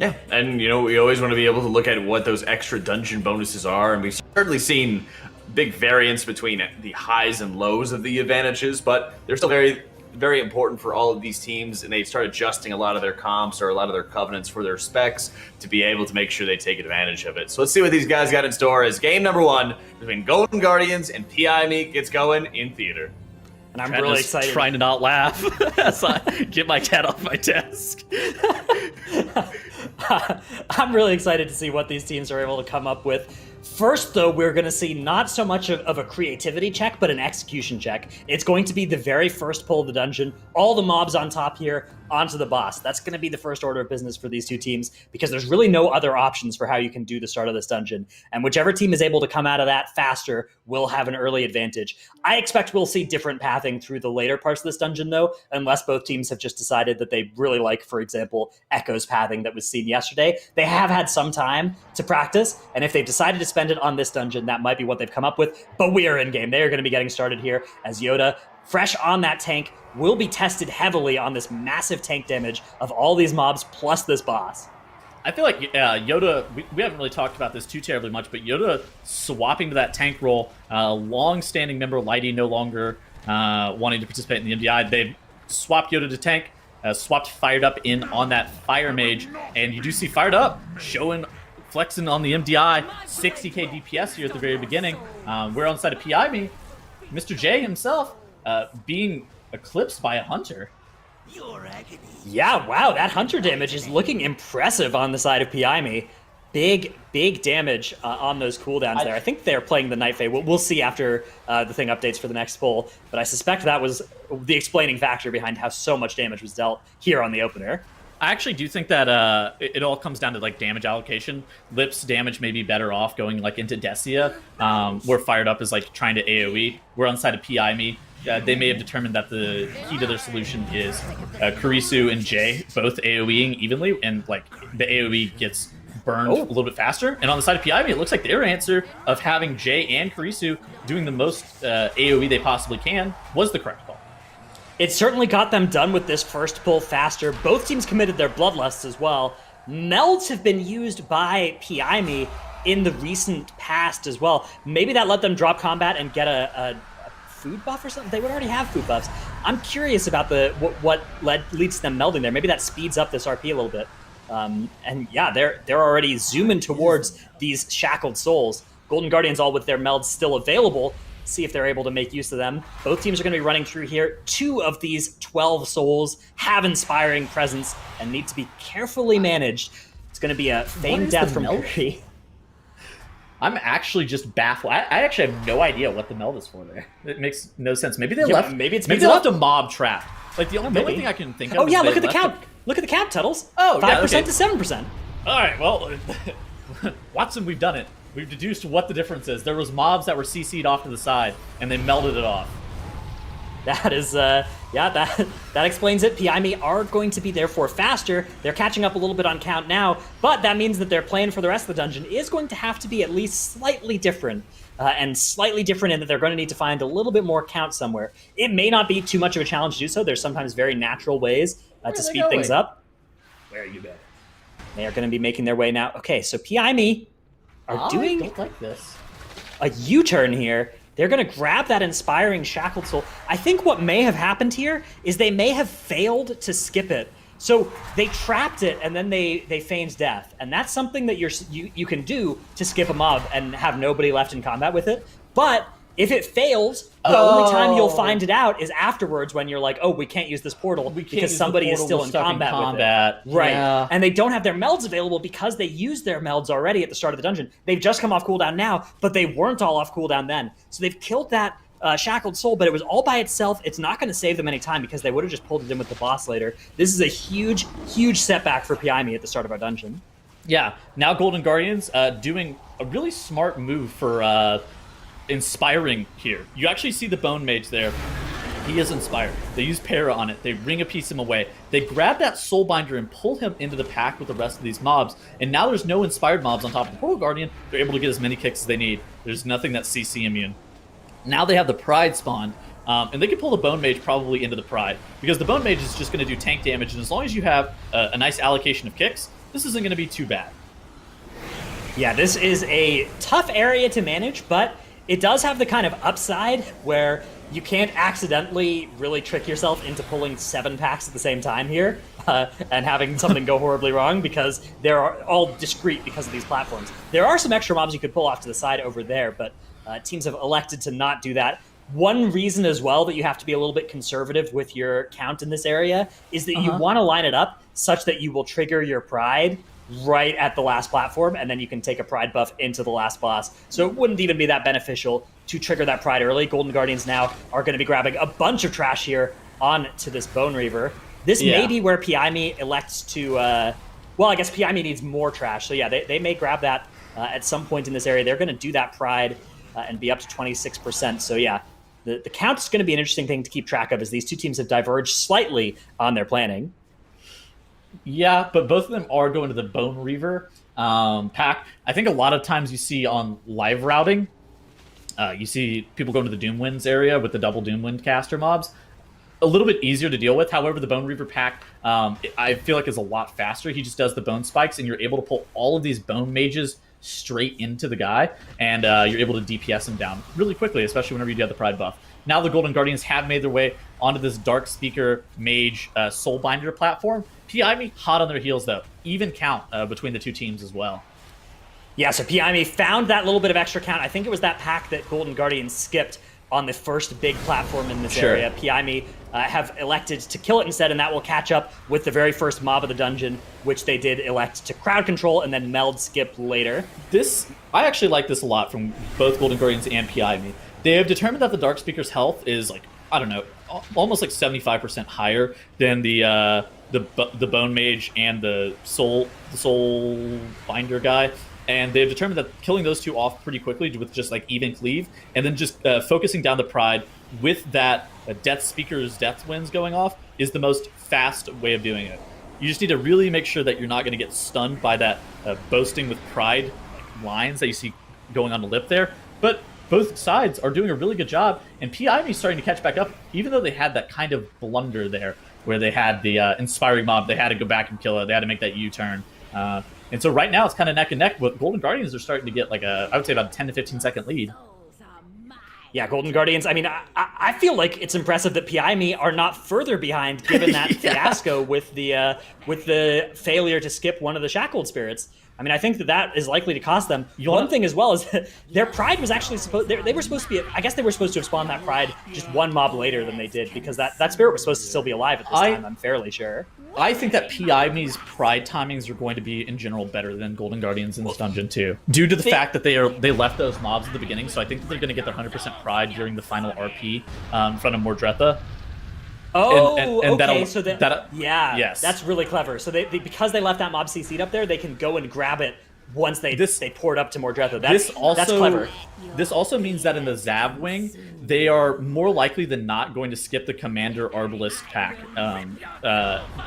Yeah, and we always want to be able to look at what those extra dungeon bonuses are, and we've certainly seen big variance between the highs and lows of the advantages, but they're still very, very important for all of these teams, and they start adjusting a lot of their comps or a lot of their covenants for their specs to be able to make sure they take advantage of it. So let's see what these guys got in store as game number 1 between Golden Guardians and PI Meek gets going in theater. And I'm really excited. Trying to not laugh as I get my cat off my desk. I'm really excited to see what these teams are able to come up with. First, though, we're going to see not so much of a creativity check, but an execution check. It's going to be the very first pull of the dungeon. All the mobs on top here, onto the boss. That's going to be the first order of business for these two teams, because there's really no other options for how you can do the start of this dungeon. And whichever team is able to come out of that faster will have an early advantage. I expect we'll see different pathing through the later parts of this dungeon, though, unless both teams have just decided that they really like, for example, Echo's pathing that was seen yesterday. They have had some time to practice, and if they've decided to spend it on this dungeon, that might be what they've come up with. But we are in game. They are going to be getting started here as Yoda, fresh on that tank, will be tested heavily on this massive tank damage of all these mobs plus this boss. I feel like Yoda, we haven't really talked about this too terribly much, but Yoda swapping to that tank role, long-standing member Lighty no longer wanting to participate in the MDI. They've swapped Yoda to tank, swapped Fired Up in on that Fire Mage, and you do see Fired Up flexing on the MDI, 60k DPS here at the very beginning. We're on the side of PI Me, Mr. J himself being eclipsed by a Hunter. Yeah, wow, that Hunter damage is looking impressive on the side of PI Me. Big damage on those cooldowns there. I think they're playing the Night Fae. We'll see after the thing updates for the next pull, but I suspect that was the explaining factor behind how so much damage was dealt here on the opener. I actually do think that it all comes down to like damage allocation. Lip's damage may be better off going like into Decia, where Fired Up is like trying to AoE. We're on the side of PI Me. They may have determined that the key to their solution is Kurisu and Jay both AoEing evenly, and like the AoE gets burned a little bit faster. And on the side of PI Me, it looks like their answer of having Jay and Kurisu doing the most AoE they possibly can was the correct call. It certainly got them done with this first pull faster. Both teams committed their bloodlusts as well. Melds have been used by PI Me in the recent past as well. Maybe that let them drop combat and get a food buff or something. They would already have food buffs. I'm curious about what leads to them melding there. Maybe that speeds up this RP a little bit. And yeah, they're already zooming towards these shackled souls. Golden Guardians all with their melds still available. See if they're able to make use of them. Both teams are going to be running through here. 2 of these 12 souls have inspiring presence and need to be carefully managed. It's going to be a feigned death from Curry. I'm actually just baffled. I actually have no idea what the meld is for there. It makes no sense. Maybe they left. Maybe they left a mob trap. Like the only thing I can think of. Oh yeah, look at the count. Look at the count, Tuttles. Oh, 5% to 7%. All right, well, Watson, we've done it. We've deduced what the difference is. There was mobs that were CC'd off to the side, and they melded it off. That is, yeah, that explains it. PI Me are going to be therefore faster. They're catching up a little bit on count now, but that means that their plan for the rest of the dungeon is going to have to be at least slightly different. And slightly different in that they're going to need to find a little bit more count somewhere. It may not be too much of a challenge to do so. There's sometimes very natural ways to speed things up. Where are you at? They are going to be making their way now. Okay, so PI Me are doing don't like this. A U-turn here. They're going to grab that inspiring Shackled Soul. I think what may have happened here is they may have failed to skip it. So they trapped it, and then they feigned death. And that's something that you can do to skip a mob and have nobody left in combat with it. But if it fails, the only time you'll find it out is afterwards when you're like, oh, we can't use this portal because somebody is still in combat with it. Right. Yeah. And they don't have their melds available because they used their melds already at the start of the dungeon. They've just come off cooldown now, but they weren't all off cooldown then. So they've killed that Shackled Soul, but it was all by itself. It's not going to save them any time because they would have just pulled it in with the boss later. This is a huge, huge setback for PI Me at the start of our dungeon. Yeah. Now Golden Guardians doing a really smart move for inspiring here. You actually see the Bone Mage there. He is inspired. They use Para on it. They ring a piece him away. They grab that Soulbinder and pull him into the pack with the rest of these mobs. And now there's no inspired mobs on top of the Portal Guardian. They're able to get as many kicks as they need. There's nothing that's CC immune. Now they have the Pride spawned. And they can pull the Bone Mage probably into the Pride. Because the Bone Mage is just going to do tank damage. And as long as you have a nice allocation of kicks, this isn't going to be too bad. Yeah, this is a tough area to manage, but it does have the kind of upside where you can't accidentally really trick yourself into pulling 7 packs at the same time here and having something go horribly wrong, because they're all discrete because of these platforms. There are some extra mobs you could pull off to the side over there, but teams have elected to not do that. One reason as well that you have to be a little bit conservative with your count in this area is that you want to line it up such that you will trigger your Pride right at the last platform, and then you can take a Pride buff into the last boss. So it wouldn't even be that beneficial to trigger that Pride early. Golden Guardians now are going to be grabbing a bunch of trash here onto this Bone Reaver. This may be where Piami elects to... well, I guess Piami needs more trash. So yeah, they may grab that at some point in this area. They're going to do that Pride and be up to 26%. So yeah, the count is going to be an interesting thing to keep track of, as these two teams have diverged slightly on their planning. Yeah, but both of them are going to the Bone Reaver pack. I think a lot of times you see on live routing, you see people going to the Doomwinds area with the double Doomwind caster mobs. A little bit easier to deal with. However, the Bone Reaver pack, I feel like is a lot faster. He just does the bone spikes, and you're able to pull all of these bone mages straight into the guy, and you're able to DPS him down really quickly, especially whenever you get the Pride buff. Now the Golden Guardians have made their way onto this Dark Speaker Mage Soulbinder platform. PIME hot on their heels, though. Even count between the two teams as well. Yeah, so PIME found that little bit of extra count. I think it was that pack that Golden Guardians skipped on the first big platform in this area. PIME have elected to kill it instead, and that will catch up with the very first mob of the dungeon, which they did elect to crowd control and then meld skip later. I actually like this a lot from both Golden Guardians and PIME. They have determined that the Dark Speaker's health is, like, I don't know, almost like 75% higher than the Bone Mage and the Soul Binder guy. And they've determined that killing those two off pretty quickly with just like even cleave, and then just focusing down the Pride with that Death Speaker's Death Winds going off is the most fast way of doing it. You just need to really make sure that you're not going to get stunned by that boasting with Pride lines that you see going on the lip there. But both sides are doing a really good job, and PIME is starting to catch back up, even though they had that kind of blunder there where they had the Inspiring Mob. They had to go back and kill it. They had to make that U-turn. And so right now it's kind of neck and neck, but Golden Guardians are starting to get like I would say about a 10 to 15 second lead. Yeah, Golden Guardians, I mean, I feel like it's impressive that PIME are not further behind, given that fiasco with the failure to skip one of the Shackled Spirits. I mean, I think that is likely to cost them. One thing as well is that their Pride was actually supposed... They were supposed to be... I guess they were supposed to have spawned that Pride just one mob later than they did, because that Spirit was supposed to still be alive at this time, I'm fairly sure. I think that PIME's Pride timings are going to be, in general, better than Golden Guardians in this dungeon, too. Due to the fact that they left those mobs at the beginning, so I think that they're going to get their 100% Pride during the final RP in front of Mordretha. Oh, and okay. So yes, that's really clever. So they because they left that mob CC'd up there, they can go and grab it once they pour it up to Mordretha. That's clever. This also means that in the Zav wing, they are more likely than not going to skip the Commander Arbalist pack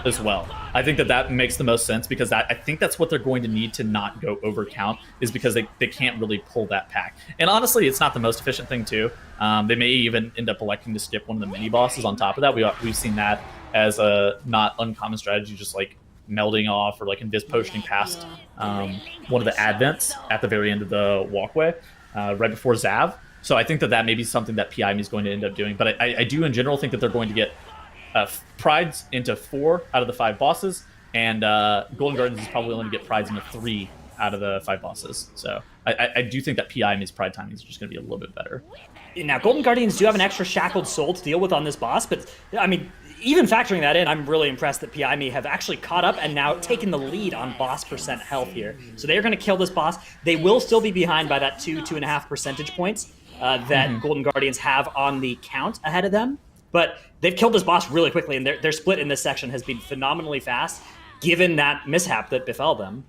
as well. I think that makes the most sense, because I think that's what they're going to need to not go over count, is because they can't really pull that pack. And honestly, it's not the most efficient thing too. They may even end up electing to skip one of the mini bosses on top of that. We've seen that as a not uncommon strategy, just like melding off or like invis potioning past one of the advents at the very end of the walkway right before Zav. So I think that may be something that PIME is going to end up doing. But I do in general think that they're going to get Prides into 4 out of the 5 bosses, and Golden Guardians is probably only going to get Prides into 3 out of the 5 bosses. So I do think that PIME's Pride timings are just going to be a little bit better. Now, Golden Guardians do have an extra Shackled Soul to deal with on this boss, but I mean, even factoring that in, I'm really impressed that PIME have actually caught up and now taken the lead on boss percent health here. So they're going to kill this boss. They will still be behind by that 2.5 percentage points that Golden Guardians have on the count ahead of them. But they've killed this boss really quickly, and their split in this section has been phenomenally fast, given that mishap that befell them.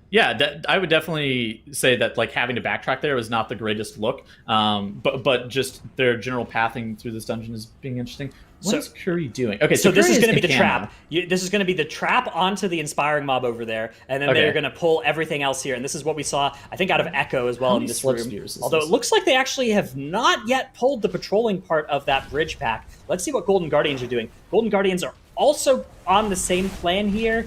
Yeah, I would definitely say that like having to backtrack there was not the greatest look, but just their general pathing through this dungeon is being interesting. What is Curry doing? Okay, so this is going to be the trap. This is going to be the trap onto the Inspiring Mob over there, and then they're going to pull everything else here. And this is what we saw, I think, out of Echo as well in this room. Although it looks like they actually have not yet pulled the patrolling part of that bridge pack. Let's see what Golden Guardians are doing. Golden Guardians are also on the same plan here.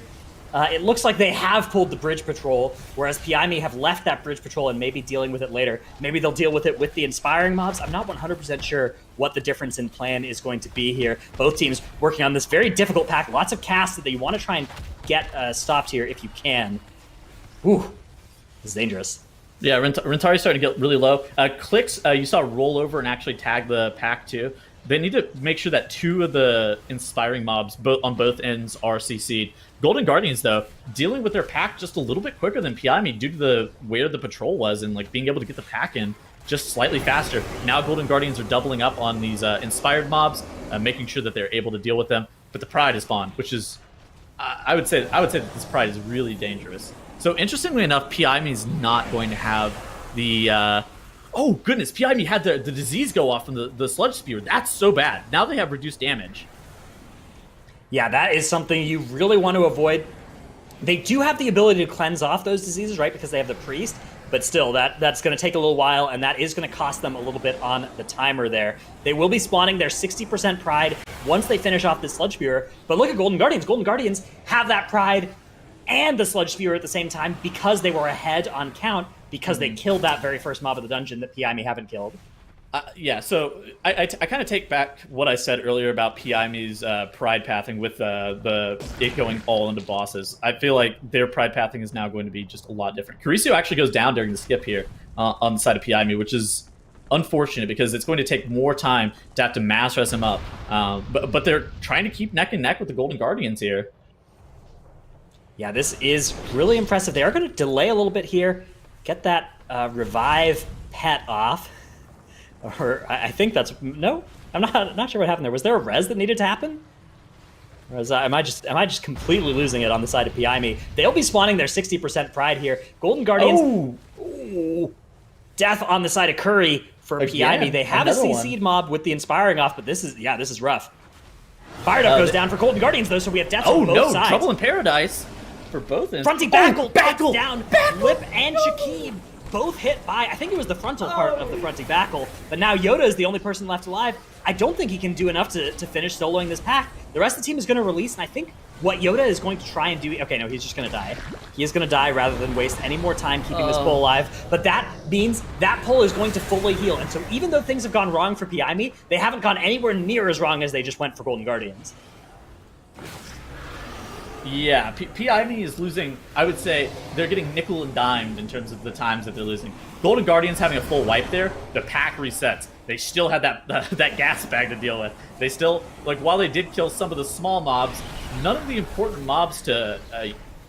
It looks like they have pulled the bridge patrol, whereas PIME have left that bridge patrol and maybe dealing with it later. Maybe they'll deal with it with the inspiring mobs. I'm not 100% sure what the difference in plan is going to be here. Both teams working on this very difficult pack. Lots of casts that you want to try and get stopped here if you can. Whew, this is dangerous. Yeah, Rentari's starting to get really low. Clicks, you saw roll over and actually tag the pack too. They need to make sure that 2 of the inspiring mobs on both ends are CC'd. Golden Guardians, though, dealing with their pack just a little bit quicker than PIME due to where the patrol was and like being able to get the pack in just slightly faster. Now Golden Guardians are doubling up on these inspired mobs, making sure that they're able to deal with them. But the Pride is spawned, which is, I would say that this Pride is really dangerous. So interestingly enough, PIME is not going to have the... oh, goodness, PIME had the disease go off from the Sludge Spear. That's so bad. Now they have reduced damage. Yeah, that is something you really want to avoid. They do have the ability to cleanse off those diseases, right, because they have the Priest, but still, that's going to take a little while, and that is going to cost them a little bit on the timer there. They will be spawning their 60% Pride once they finish off this Sludge Spear, but look at Golden Guardians. Golden Guardians have that Pride and the Sludge Spear at the same time because they were ahead on count, because they killed that very first mob of the dungeon that PIME haven't killed. Yeah, so I kind of take back what I said earlier about PIME's pride pathing with it going all into bosses. I feel like their pride pathing is now going to be just a lot different. Carisio actually goes down during the skip here on the side of PIME, which is unfortunate because it's going to take more time to have to mass res him up. But they're trying to keep neck and neck with the Golden Guardians here. Yeah, this is really impressive. They are going to delay a little bit here, get that revive pet off. Or I think that's no. I'm not sure what happened there. Was there a res that needed to happen? Or am I just completely losing it on the side of PIME? They'll be spawning their 60% Pride here. Golden Guardians. Ooh. Death on the side of Curry for PIME. They have a CC'd mob with the inspiring off, but this is rough. Fired Up goes down for Golden Guardians though, so we have death on both sides. Trouble in Paradise for both ends. Fronty Backle down. Lip and Shakib. Both hit by, I think it was the frontal part of the Fronty Backle, but now Yoda is the only person left alive. I don't think he can do enough to finish soloing this pack. The rest of the team is going to release, and I think what Yoda is going to try and do... Okay, no, he's just going to die. He is going to die rather than waste any more time keeping this pull alive, but that means that pull is going to fully heal, and so even though things have gone wrong for PIME, they haven't gone anywhere near as wrong as they just went for Golden Guardians. Yeah, PIME is losing. I would say they're getting nickel and dimed in terms of the times that they're losing. Golden Guardians having a full wipe there, the pack resets. They still had that gas bag to deal with. They still, like, while they did kill some of the small mobs, none of the important mobs to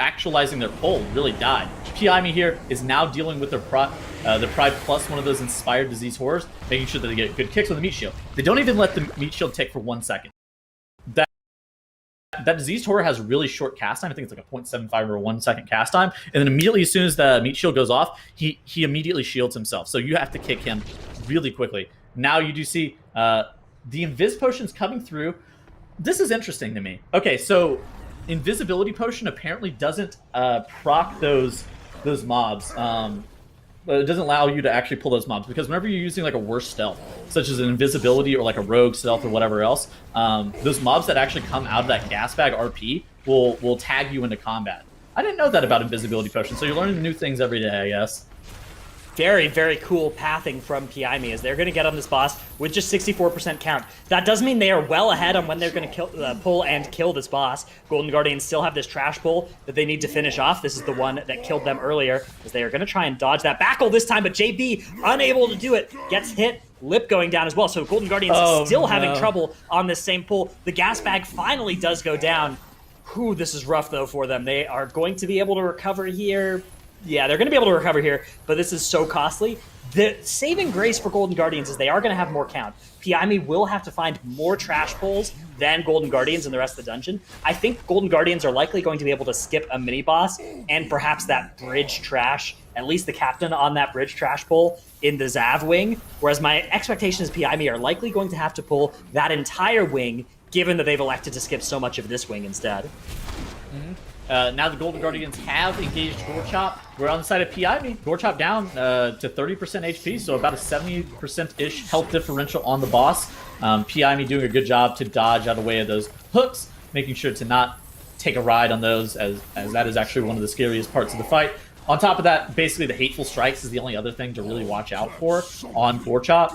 actualizing their pull really died. PIME here is now dealing with their Pride plus one of those inspired disease horrors, making sure that they get good kicks with the meat shield. They don't even let the meat shield tick for 1 second. That diseased horror has really short cast time. I think it's like a 0.75 or a 1 second cast time. And then immediately, as soon as the meat shield goes off, he immediately shields himself. So you have to kick him really quickly. Now you do see the invis potions coming through. This is interesting to me. Okay, so invisibility potion apparently doesn't proc those mobs. But it doesn't allow you to actually pull those mobs, because whenever you're using like a worse stealth, such as an invisibility or like a rogue stealth or whatever else, those mobs that actually come out of that gas bag RP will tag you into combat. I didn't know that about invisibility potions, so you're learning new things every day, I guess. Very, very cool pathing from PIME as they're going to get on this boss with just 64% count. That does mean they are well ahead on when they're going to pull and kill this boss. Golden Guardians still have this trash pull that they need to finish off. This is the one that killed them earlier, as they are going to try and dodge that Backle this time, but JB unable to do it. Gets hit. Lip going down as well, so Golden Guardians still having trouble on this same pull. The gas bag finally does go down. Whew, this is rough though for them. They are going to be able to recover here. Yeah, they're going to be able to recover here, but this is so costly. The saving grace for Golden Guardians is they are going to have more count. PIME will have to find more trash pulls than Golden Guardians in the rest of the dungeon. I think Golden Guardians are likely going to be able to skip a mini-boss and perhaps that bridge trash, at least the captain on that bridge trash pull in the Zav wing, whereas my expectation is PIME are likely going to have to pull that entire wing, given that they've elected to skip so much of this wing instead. Mm-hmm. Now the Golden Guardians have engaged Gorkhop. We're on the side of PIME. Gorkhop down to 30% HP, so about a 70%-ish health differential on the boss. PIME doing a good job to dodge out of the way of those hooks, making sure to not take a ride on those, as that is actually one of the scariest parts of the fight. On top of that, basically the Hateful Strikes is the only other thing to really watch out for on Gorkhop.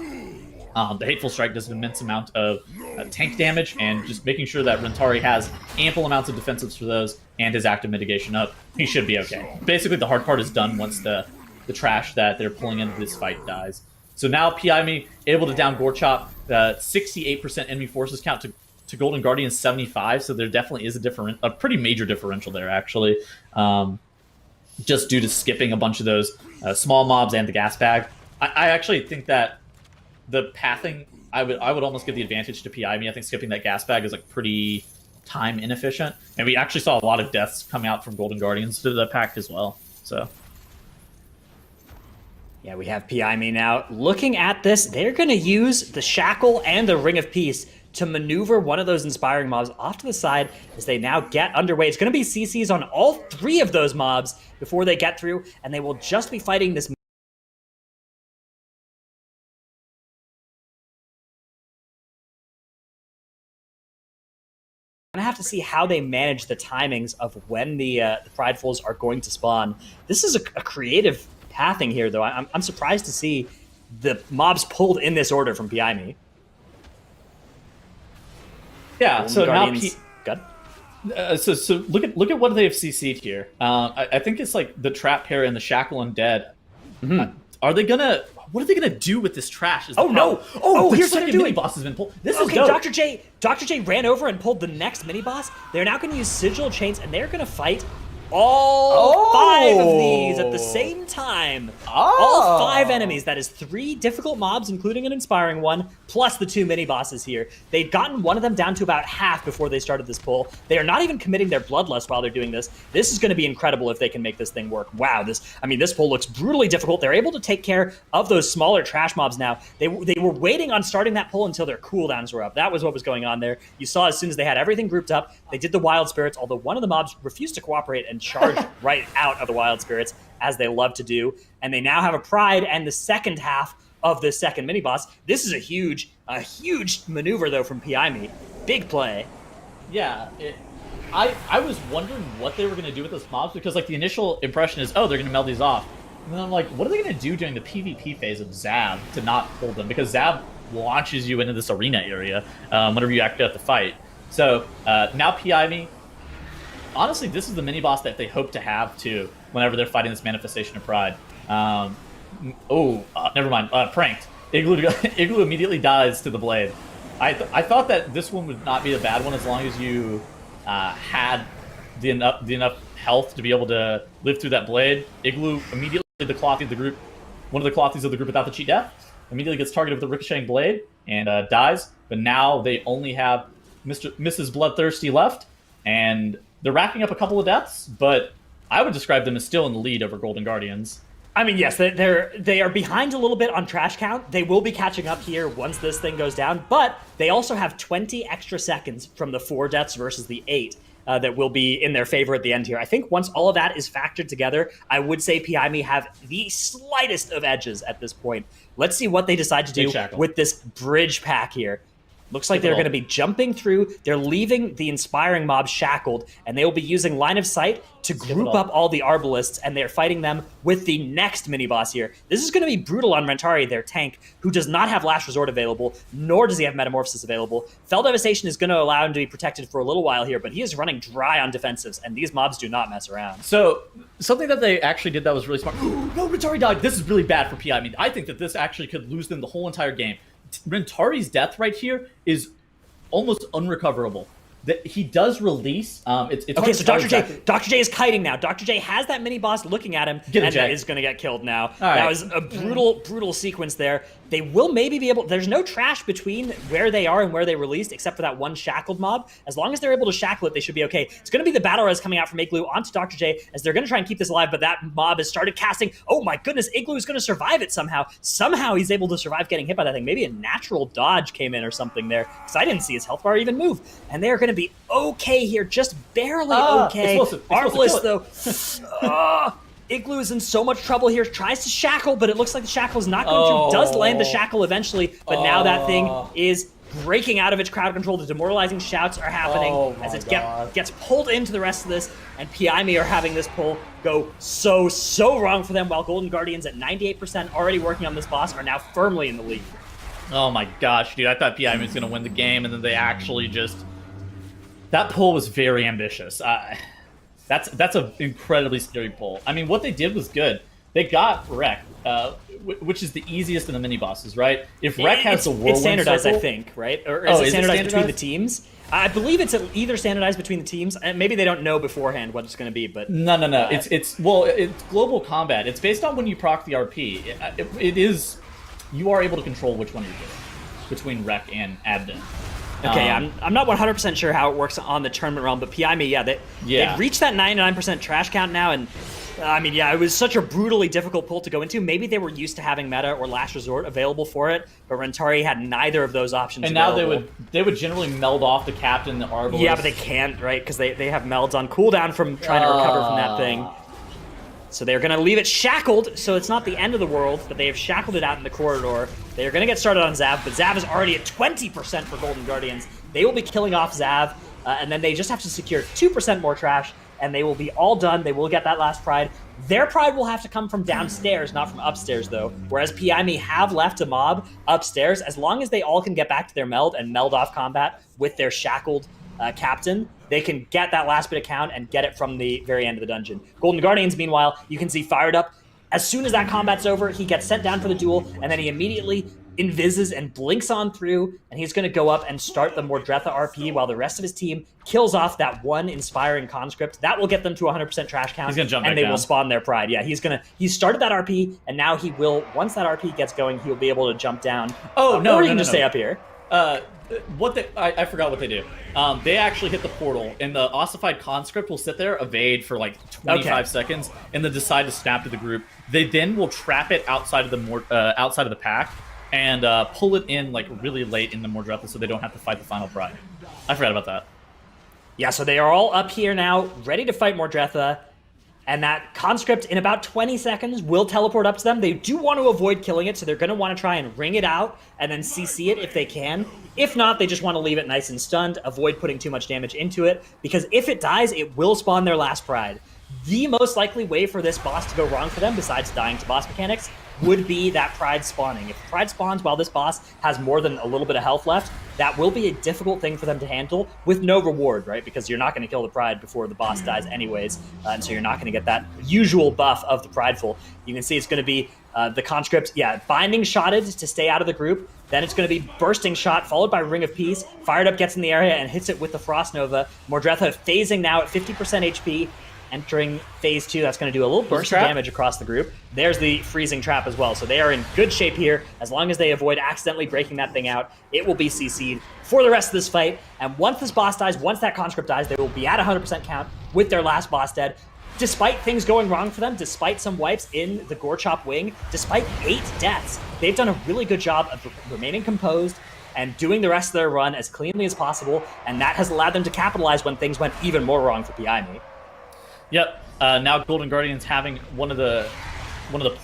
The Hateful Strike does an immense amount of tank damage, and just making sure that Rentari has ample amounts of defensives for those and his active mitigation up, he should be okay. Basically, the hard part is done once the trash that they're pulling into this fight dies. So now PI able to down Gorkhop, 68% enemy forces count to Golden Guardian 75, so there definitely is a pretty major differential there, actually. Just due to skipping a bunch of those small mobs and the gas bag. I actually think that the pathing, I would almost give the advantage to PI. I think skipping that gas bag is like pretty time inefficient, and we actually saw a lot of deaths come out from Golden Guardians to the pack as well. So yeah, we have PI now. Looking at this, they're going to use the Shackle and the Ring of Peace to maneuver one of those inspiring mobs off to the side as they now get underway. It's going to be CCs on all 3 of those mobs before they get through, and they will just be fighting this. I'm going to have to see how they manage the timings of when the Pridefuls are going to spawn. This is a creative pathing here, though. I'm surprised to see the mobs pulled in this order from PI. Yeah, so Guardians. now so look at what they have CC'd here. I think it's like the Trap Pair and the Shackle Undead. What are they gonna do with this trash? Oh no! Oh, here's what they're doing. Mini boss has been pulled. This is okay. dope. Dr. J ran over and pulled the next mini boss. They're now going to use Sigil Chains, and they're going to fight all 5 of these at the same time. All 5 enemies. That is 3 difficult mobs, including an inspiring one, plus the 2 mini bosses here. They'd gotten one of them down to about half before they started this pull. They are not even committing their bloodlust while they're doing this. This is going to be incredible if they can make this thing work. Wow, this pull looks brutally difficult. They're able to take care of those smaller trash mobs now. They were waiting on starting that pull until their cooldowns were up. That was what was going on there. You saw as soon as they had everything grouped up, they did the Wild Spirits, although one of the mobs refused to cooperate and charged right out of the Wild Spirits, as they love to do. And they now have a Pride and the second half of the second mini boss. This is a huge maneuver though from PI. Big play. Yeah, I was wondering what they were going to do with those mobs, because like the initial impression is, oh, they're going to meld these off. And then I'm like, what are they going to do during the PvP phase of Zav to not pull them? Because Zav launches you into this arena area whenever you activate the fight. So now PI. Honestly, this is the mini boss that they hope to have too whenever they're fighting this manifestation of Pride. Never mind. Pranked. Igloo immediately dies to the blade. I thought that this one would not be a bad one as long as you had the enough health to be able to live through that blade. Igloo immediately, the clothy of the group, one of the clothies of the group without the cheat death, immediately gets targeted with the ricocheting blade and dies. But now they only have Mrs. Bloodthirsty left, and they're racking up a couple of deaths, but I would describe them as still in the lead over Golden Guardians. I mean, yes, they are behind a little bit on trash count. They will be catching up here once this thing goes down, but they also have 20 extra seconds from the 4 deaths versus the 8 that will be in their favor at the end here. I think once all of that is factored together, I would say PI have the slightest of edges at this point. Let's see what they decide to do with this bridge pack here. Looks like they're going to be jumping through. They're leaving the inspiring mob shackled, and they will be using line of sight to group up all the Arbalists, and they're fighting them with the next mini-boss here. This is going to be brutal on Rentari, their tank, who does not have Last Resort available, nor does he have Metamorphosis available. Fell Devastation is going to allow him to be protected for a little while here, but he is running dry on defensives, and these mobs do not mess around. So, something that they actually did that was really smart. No, Rentari died. This is really bad for PI. I think that this actually could lose them the whole entire game. Rentari's death right here is almost unrecoverable. That he does release. It's okay, so Dr. J is kiting now. Dr. J has that mini boss looking at him, and is going to get killed now. That was a brutal sequence there. They will maybe be able. There's no trash between where they are and where they released, except for that one shackled mob. As long as they're able to shackle it, they should be okay. It's going to be the battle res coming out from Igloo onto Dr. J, as they're going to try and keep this alive. But that mob has started casting. Oh my goodness, Igloo is going to survive it somehow. Somehow he's able to survive getting hit by that thing. Maybe a natural dodge came in or something there, because I didn't see his health bar even move. And they are going to be okay here, just barely okay. Arbalist though. Igloo is in so much trouble here. Tries to shackle, but it looks like the shackle is not going through. Does land the shackle eventually, but now that thing is breaking out of its crowd control. The demoralizing shouts are happening as it gets pulled into the rest of this, and PIME are having this pull go so wrong for them, while Golden Guardians at 98% already working on this boss are now firmly in the lead. Oh my gosh, dude, I thought PIME was going to win the game, and then they actually just... That pull was very ambitious. That's an incredibly scary pull. I mean, what they did was good. They got Wreck, which is the easiest in the mini bosses, right? If Wreck has the whirlwind it's standardized, circle, I think, right? Or is it standardized between the teams? I believe it's either standardized between the teams, and maybe they don't know beforehand what it's going to be. But no. It's global combat. It's based on when you proc the RP. It is, you are able to control which one you're doing between Wreck and Abden. Okay, I'm not 100% sure how it works on the tournament realm, but PIME, they've reached that 99% trash count now, and I mean, it was such a brutally difficult pull to go into. Maybe they were used to having Meta or Last Resort available for it, but Rentari had neither of those options and available. Now they would generally meld off the captain, the Arbalist. Yeah, but they can't, right? Because they have melds on cooldown from trying to recover from that thing. So they're going to leave it shackled, so it's not the end of the world, but they have shackled it out in the corridor. They're going to get started on Zav, but Zav is already at 20% for Golden Guardians. They will be killing off Zav, and then they just have to secure 2% more trash, and they will be all done. They will get that last Pride. Their Pride will have to come from downstairs, not from upstairs, though, whereas PIME have left a mob upstairs. As long as they all can get back to their meld and meld off combat with their shackled captain, they can get that last bit of count and get it from the very end of the dungeon. Golden Guardians, meanwhile, you can see fired up. As soon as that combat's over, he gets sent down for the duel, and then he immediately invises and blinks on through, and he's going to go up and start the Mordretha RP while the rest of his team kills off that one inspiring conscript. That will get them to 100% trash count, he's gonna jump and back they down. will spawn their Pride. Yeah, he started that RP, and now he will, once that RP gets going, he'll be able to jump down. Or you can just stay up here. I forgot what they do. They actually hit the portal, and the ossified conscript will sit there, evade for like 25 seconds, and then decide to snap to the group. They then will trap it outside of the pack, and pull it in like really late in the Mordretha, so they don't have to fight the final Pride. I forgot about that. Yeah, so they are all up here now, ready to fight Mordretha. And that conscript, in about 20 seconds, will teleport up to them. They do want to avoid killing it, so they're going to want to try and ring it out and then CC it if they can. If not, they just want to leave it nice and stunned, avoid putting too much damage into it, because if it dies, it will spawn their last Pride. The most likely way for this boss to go wrong for them, besides dying to boss mechanics, would be that Pride spawning. If Pride spawns while this boss has more than a little bit of health left, that will be a difficult thing for them to handle with no reward, right? Because you're not going to kill the Pride before the boss dies anyways, and so you're not going to get that usual buff of the Prideful. You can see it's going to be the conscript, binding shotted to stay out of the group. Then it's going to be bursting shot, followed by Ring of Peace. Fired Up gets in the area and hits it with the Frost Nova. Mordretha phasing now at 50% HP. Entering phase 2, that's going to do a little burst of damage across the group. There's the freezing trap as well, so they are in good shape here. As long as they avoid accidentally breaking that thing out, it will be CC'd for the rest of this fight. And once this boss dies, once that conscript dies, they will be at 100% count with their last boss dead. Despite things going wrong for them, despite some wipes in the Gorkhop wing, despite 8 deaths, they've done a really good job of remaining composed and doing the rest of their run as cleanly as possible, and that has allowed them to capitalize when things went even more wrong for PIME. Yep. Now Golden Guardians having one of the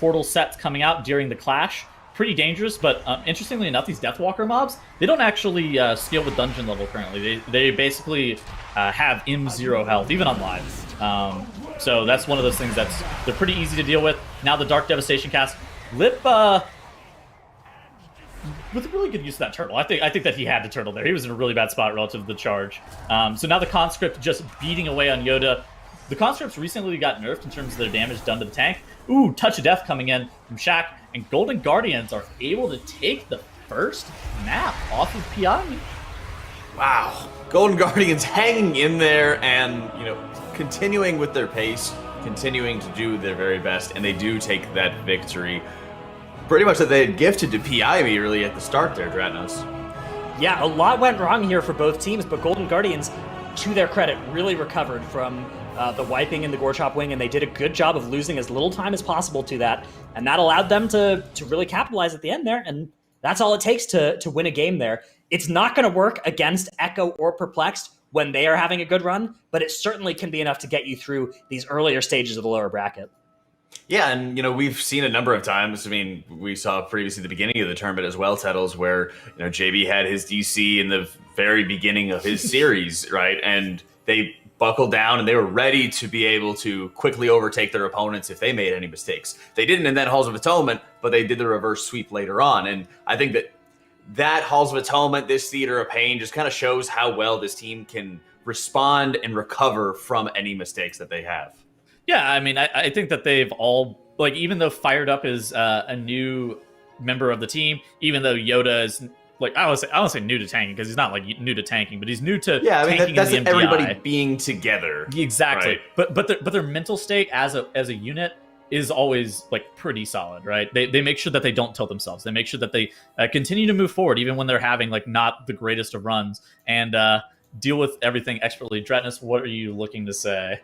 portal sets coming out during the clash. Pretty dangerous, but interestingly enough, these Deathwalker mobs, they don't actually scale with dungeon level currently. They basically have M0 health, even on live. So that's one of those things they're pretty easy to deal with. Now the Dark Devastation cast. Lip with really good use of that turtle. I think that he had the turtle there. He was in a really bad spot relative to the charge. So now the conscript just beating away on Yoda. The conscripts recently got nerfed in terms of their damage done to the tank. Ooh, Touch of Death coming in from Shaq, and Golden Guardians are able to take the first map off of PIME. Wow. Golden Guardians hanging in there and, continuing with their pace, continuing to do their very best, and they do take that victory. Pretty much that they had gifted to PIME really at the start there, Dratnos. Yeah, a lot went wrong here for both teams, but Golden Guardians, to their credit, really recovered from the wiping in the Gorkhop wing, and they did a good job of losing as little time as possible to that, and that allowed them to really capitalize at the end there, and that's all it takes to win a game there. It's not going to work against Echo or Perplexed when they are having a good run, but it certainly can be enough to get you through these earlier stages of the lower bracket. Yeah, and we've seen a number of times. I mean, we saw previously the beginning of the tournament as well, Tettles, where JB had his DC in the very beginning of his series, right? And they buckled down and they were ready to be able to quickly overtake their opponents if they made any mistakes. They didn't in that Halls of Atonement, but they did the reverse sweep later on. And I think that Halls of Atonement, this Theater of Pain, just kind of shows how well this team can respond and recover from any mistakes that they have. Yeah, I mean, I think that they've all, like, even though Fired Up is a new member of the team, even though Yoda is, like, I don't say new to tanking, because he's not, like, new to tanking, but he's new to tanking that's in the MDI. Everybody being together. Exactly. Right? But their mental state as a unit is always, like, pretty solid, right? They make sure that they don't tilt themselves. They make sure that they continue to move forward, even when they're having, like, not the greatest of runs, and deal with everything expertly. Dretnus, what are you looking to say?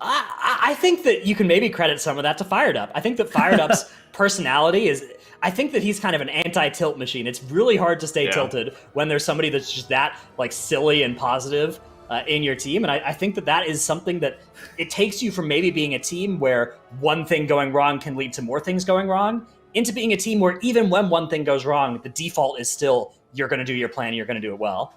I think that you can maybe credit some of that to Fired Up. I think that Fired Up's personality is, I think that he's kind of an anti-tilt machine. It's really hard to stay tilted when there's somebody that's just that, like, silly and positive in your team. And I think that is something that it takes you from maybe being a team where one thing going wrong can lead to more things going wrong into being a team where even when one thing goes wrong, the default is still you're going to do your plan, you're going to do it well.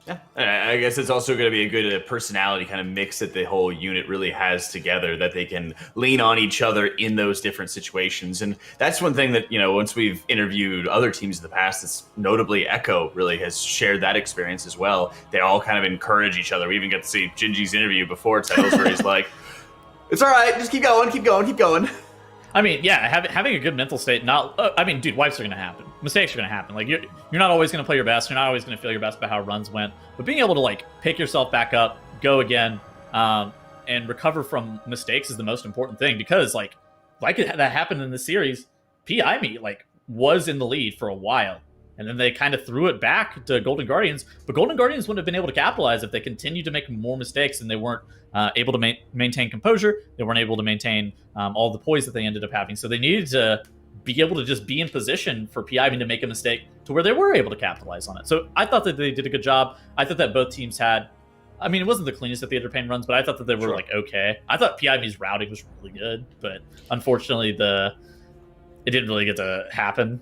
Yeah, I guess it's also going to be a good personality kind of mix that the whole unit really has together, that they can lean on each other in those different situations. And that's one thing that, once we've interviewed other teams in the past, it's notably Echo really has shared that experience as well. They all kind of encourage each other. We even get to see Gingy's interview before Titles where he's like, it's all right, just keep going, keep going, keep going. I mean, yeah, having a good mental state. Dude, wipes are going to happen. Mistakes are going to happen. Like, you're not always going to play your best. You're not always going to feel your best about how runs went. But being able to, like, pick yourself back up, go again, and recover from mistakes is the most important thing. Because, like that happened in the series, PI Me, like, was in the lead for a while. And then they kind of threw it back to Golden Guardians. But Golden Guardians wouldn't have been able to capitalize if they continued to make more mistakes and they weren't able to maintain composure. They weren't able to maintain all the poise that they ended up having. So they needed to be able to just be in position for PI to make a mistake to where they were able to capitalize on it. So I thought that they did a good job. I thought that both teams had, I mean, it wasn't the cleanest of Theater Pain runs, but I thought that they were like okay. I thought PIV's routing was really good, but unfortunately it didn't really get to happen.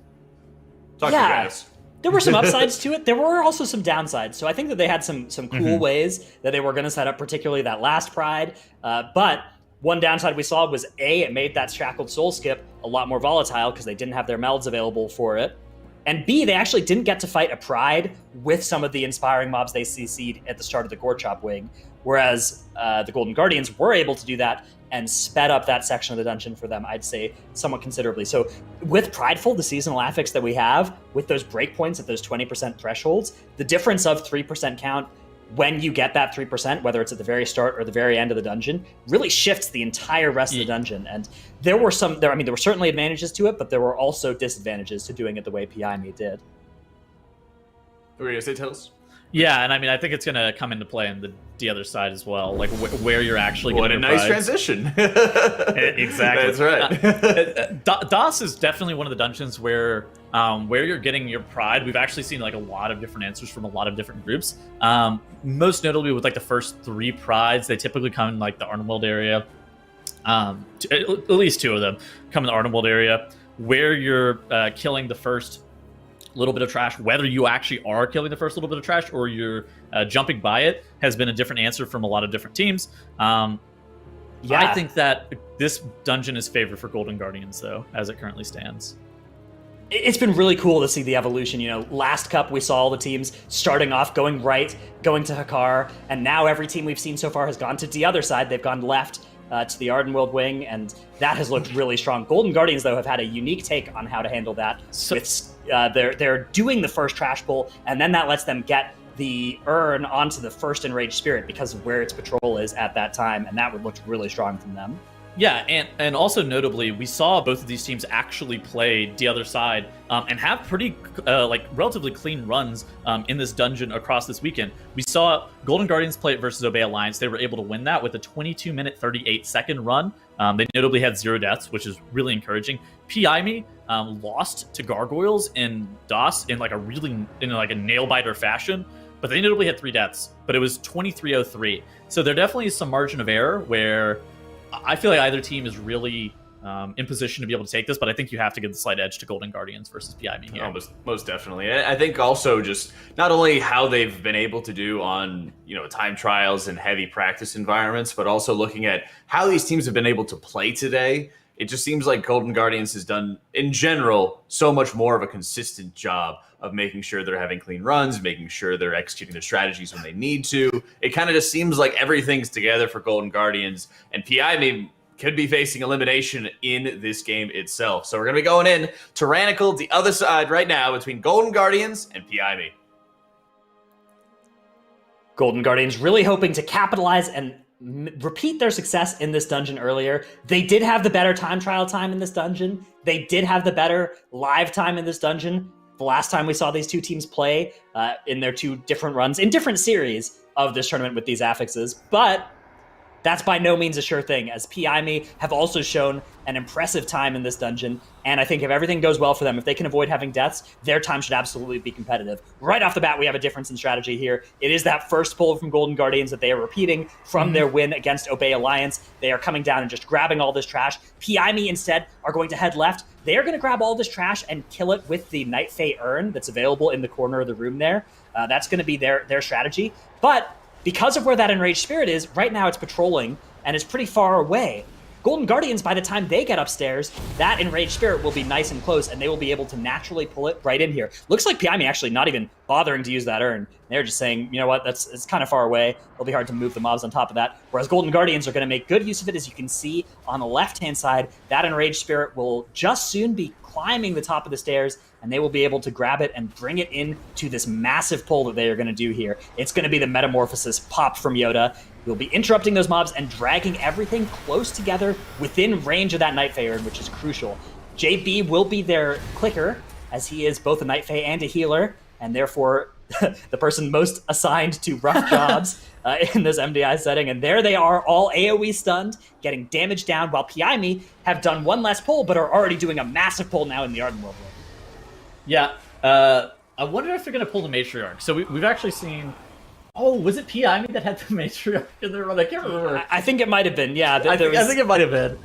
Talk to you guys. There were some upsides to it. There were also some downsides. So I think that they had some cool ways that they were going to set up, particularly that last Pride. But one downside we saw was it made that Shackled Soul skip a lot more volatile because they didn't have their melds available for it. And B, they actually didn't get to fight a Pride with some of the inspiring mobs they CC'd at the start of the Gorkhop wing, whereas the Golden Guardians were able to do that and sped up that section of the dungeon for them, I'd say, somewhat considerably. So with Prideful, the seasonal affix that we have, with those breakpoints at those 20% thresholds, the difference of 3% count when you get that 3%, whether it's at the very start or the very end of the dungeon, really shifts the entire rest of the dungeon. And there were certainly advantages to it, but there were also disadvantages to doing it the way PI Me did. What were you going to say, Tails? Yeah, and I mean, I think it's going to come into play in the other side as well, like where you're actually getting your nice prize. Transition. Exactly. That's right. DOS is definitely one of the dungeons where you're getting your pride. We've actually seen like a lot of different answers from a lot of different groups. Most notably with like the first 3 prides, they typically come in like the Arnhem area. At least 2 of them come in the Arnhem area, where you're killing the first little bit of trash. Whether you actually are killing the first little bit of trash or you're jumping by it has been a different answer from a lot of different teams. I think that this dungeon is favored for Golden Guardians, though, as it currently stands. It's been really cool to see the evolution. Last Cup, we saw all the teams starting off going right, going to Hakar, and now every team we've seen so far has gone to the other side. They've gone left to the Ardenworld wing, and that has looked really strong. Golden Guardians, though, have had a unique take on how to handle that. They're doing the first trash pull, and then that lets them get the urn onto the first enraged spirit because of where its patrol is at that time, and that would look really strong from them. Yeah, and also notably, we saw both of these teams actually play the other side and have pretty relatively clean runs in this dungeon across this weekend. We saw Golden Guardians play it versus Obey Alliance. They were able to win that with a 22-minute, 38-second run. They notably had 0 deaths, which is really encouraging. PI Me lost to Gargoyles in DOS in like a nail-biter fashion, but they notably had 3 deaths, but it was 23-03. So there definitely is some margin of error where I feel like either team is really in position to be able to take this, but I think you have to give the slight edge to Golden Guardians versus PI Me here. Most definitely. I think also just not only how they've been able to do on time trials and heavy practice environments, but also looking at how these teams have been able to play today. It just seems like Golden Guardians has done, in general, so much more of a consistent job of making sure they're having clean runs, making sure they're executing their strategies when they need to. It kind of just seems like everything's together for Golden Guardians, and PI could be facing elimination in this game itself. So we're going to be going in tyrannical, the other side right now between Golden Guardians and PI. Golden Guardians really hoping to capitalize and repeat their success in this dungeon earlier. They did have the better time trial time in this dungeon. They did have the better live time in this dungeon. The last time we saw these two teams play in their two different runs, in different series of this tournament with these affixes. But that's by no means a sure thing, as PI have also shown an impressive time in this dungeon, and I think if everything goes well for them, if they can avoid having deaths, their time should absolutely be competitive. Right off the bat, we have a difference in strategy here. It is that first pull from Golden Guardians that they are repeating from their win against Obey Alliance. They are coming down and just grabbing all this trash. PI instead are going to head left. They are going to grab all this trash and kill it with the Night Fae urn that's available in the corner of the room there. That's going to be their strategy. But because of where that Enraged Spirit is, right now it's patrolling and is pretty far away. Golden Guardians, by the time they get upstairs, that Enraged Spirit will be nice and close, and they will be able to naturally pull it right in here. Looks like PI actually not even bothering to use that urn. They're just saying, you know what, it's kind of far away. It'll be hard to move the mobs on top of that. Whereas Golden Guardians are going to make good use of it. As you can see on the left-hand side, that Enraged Spirit will just soon be climbing the top of the stairs, and they will be able to grab it and bring it into this massive pull that they are going to do here. It's going to be the Metamorphosis pop from Yoda. We'll be interrupting those mobs and dragging everything close together within range of that Night Fae urn, which is crucial. JB will be their clicker, as he is both a Night Fae and a healer, and therefore the person most assigned to rough jobs in this MDI setting. And there they are, all AoE stunned, getting damage down, while PI have done one less pull, but are already doing a massive pull now in the Arden World. Yeah, I wonder if they're going to pull the Matriarch. So we've actually seen... Oh, was it PI that had the Matriarch in their run? I can't remember. I think it might have been, yeah. I think it might have been.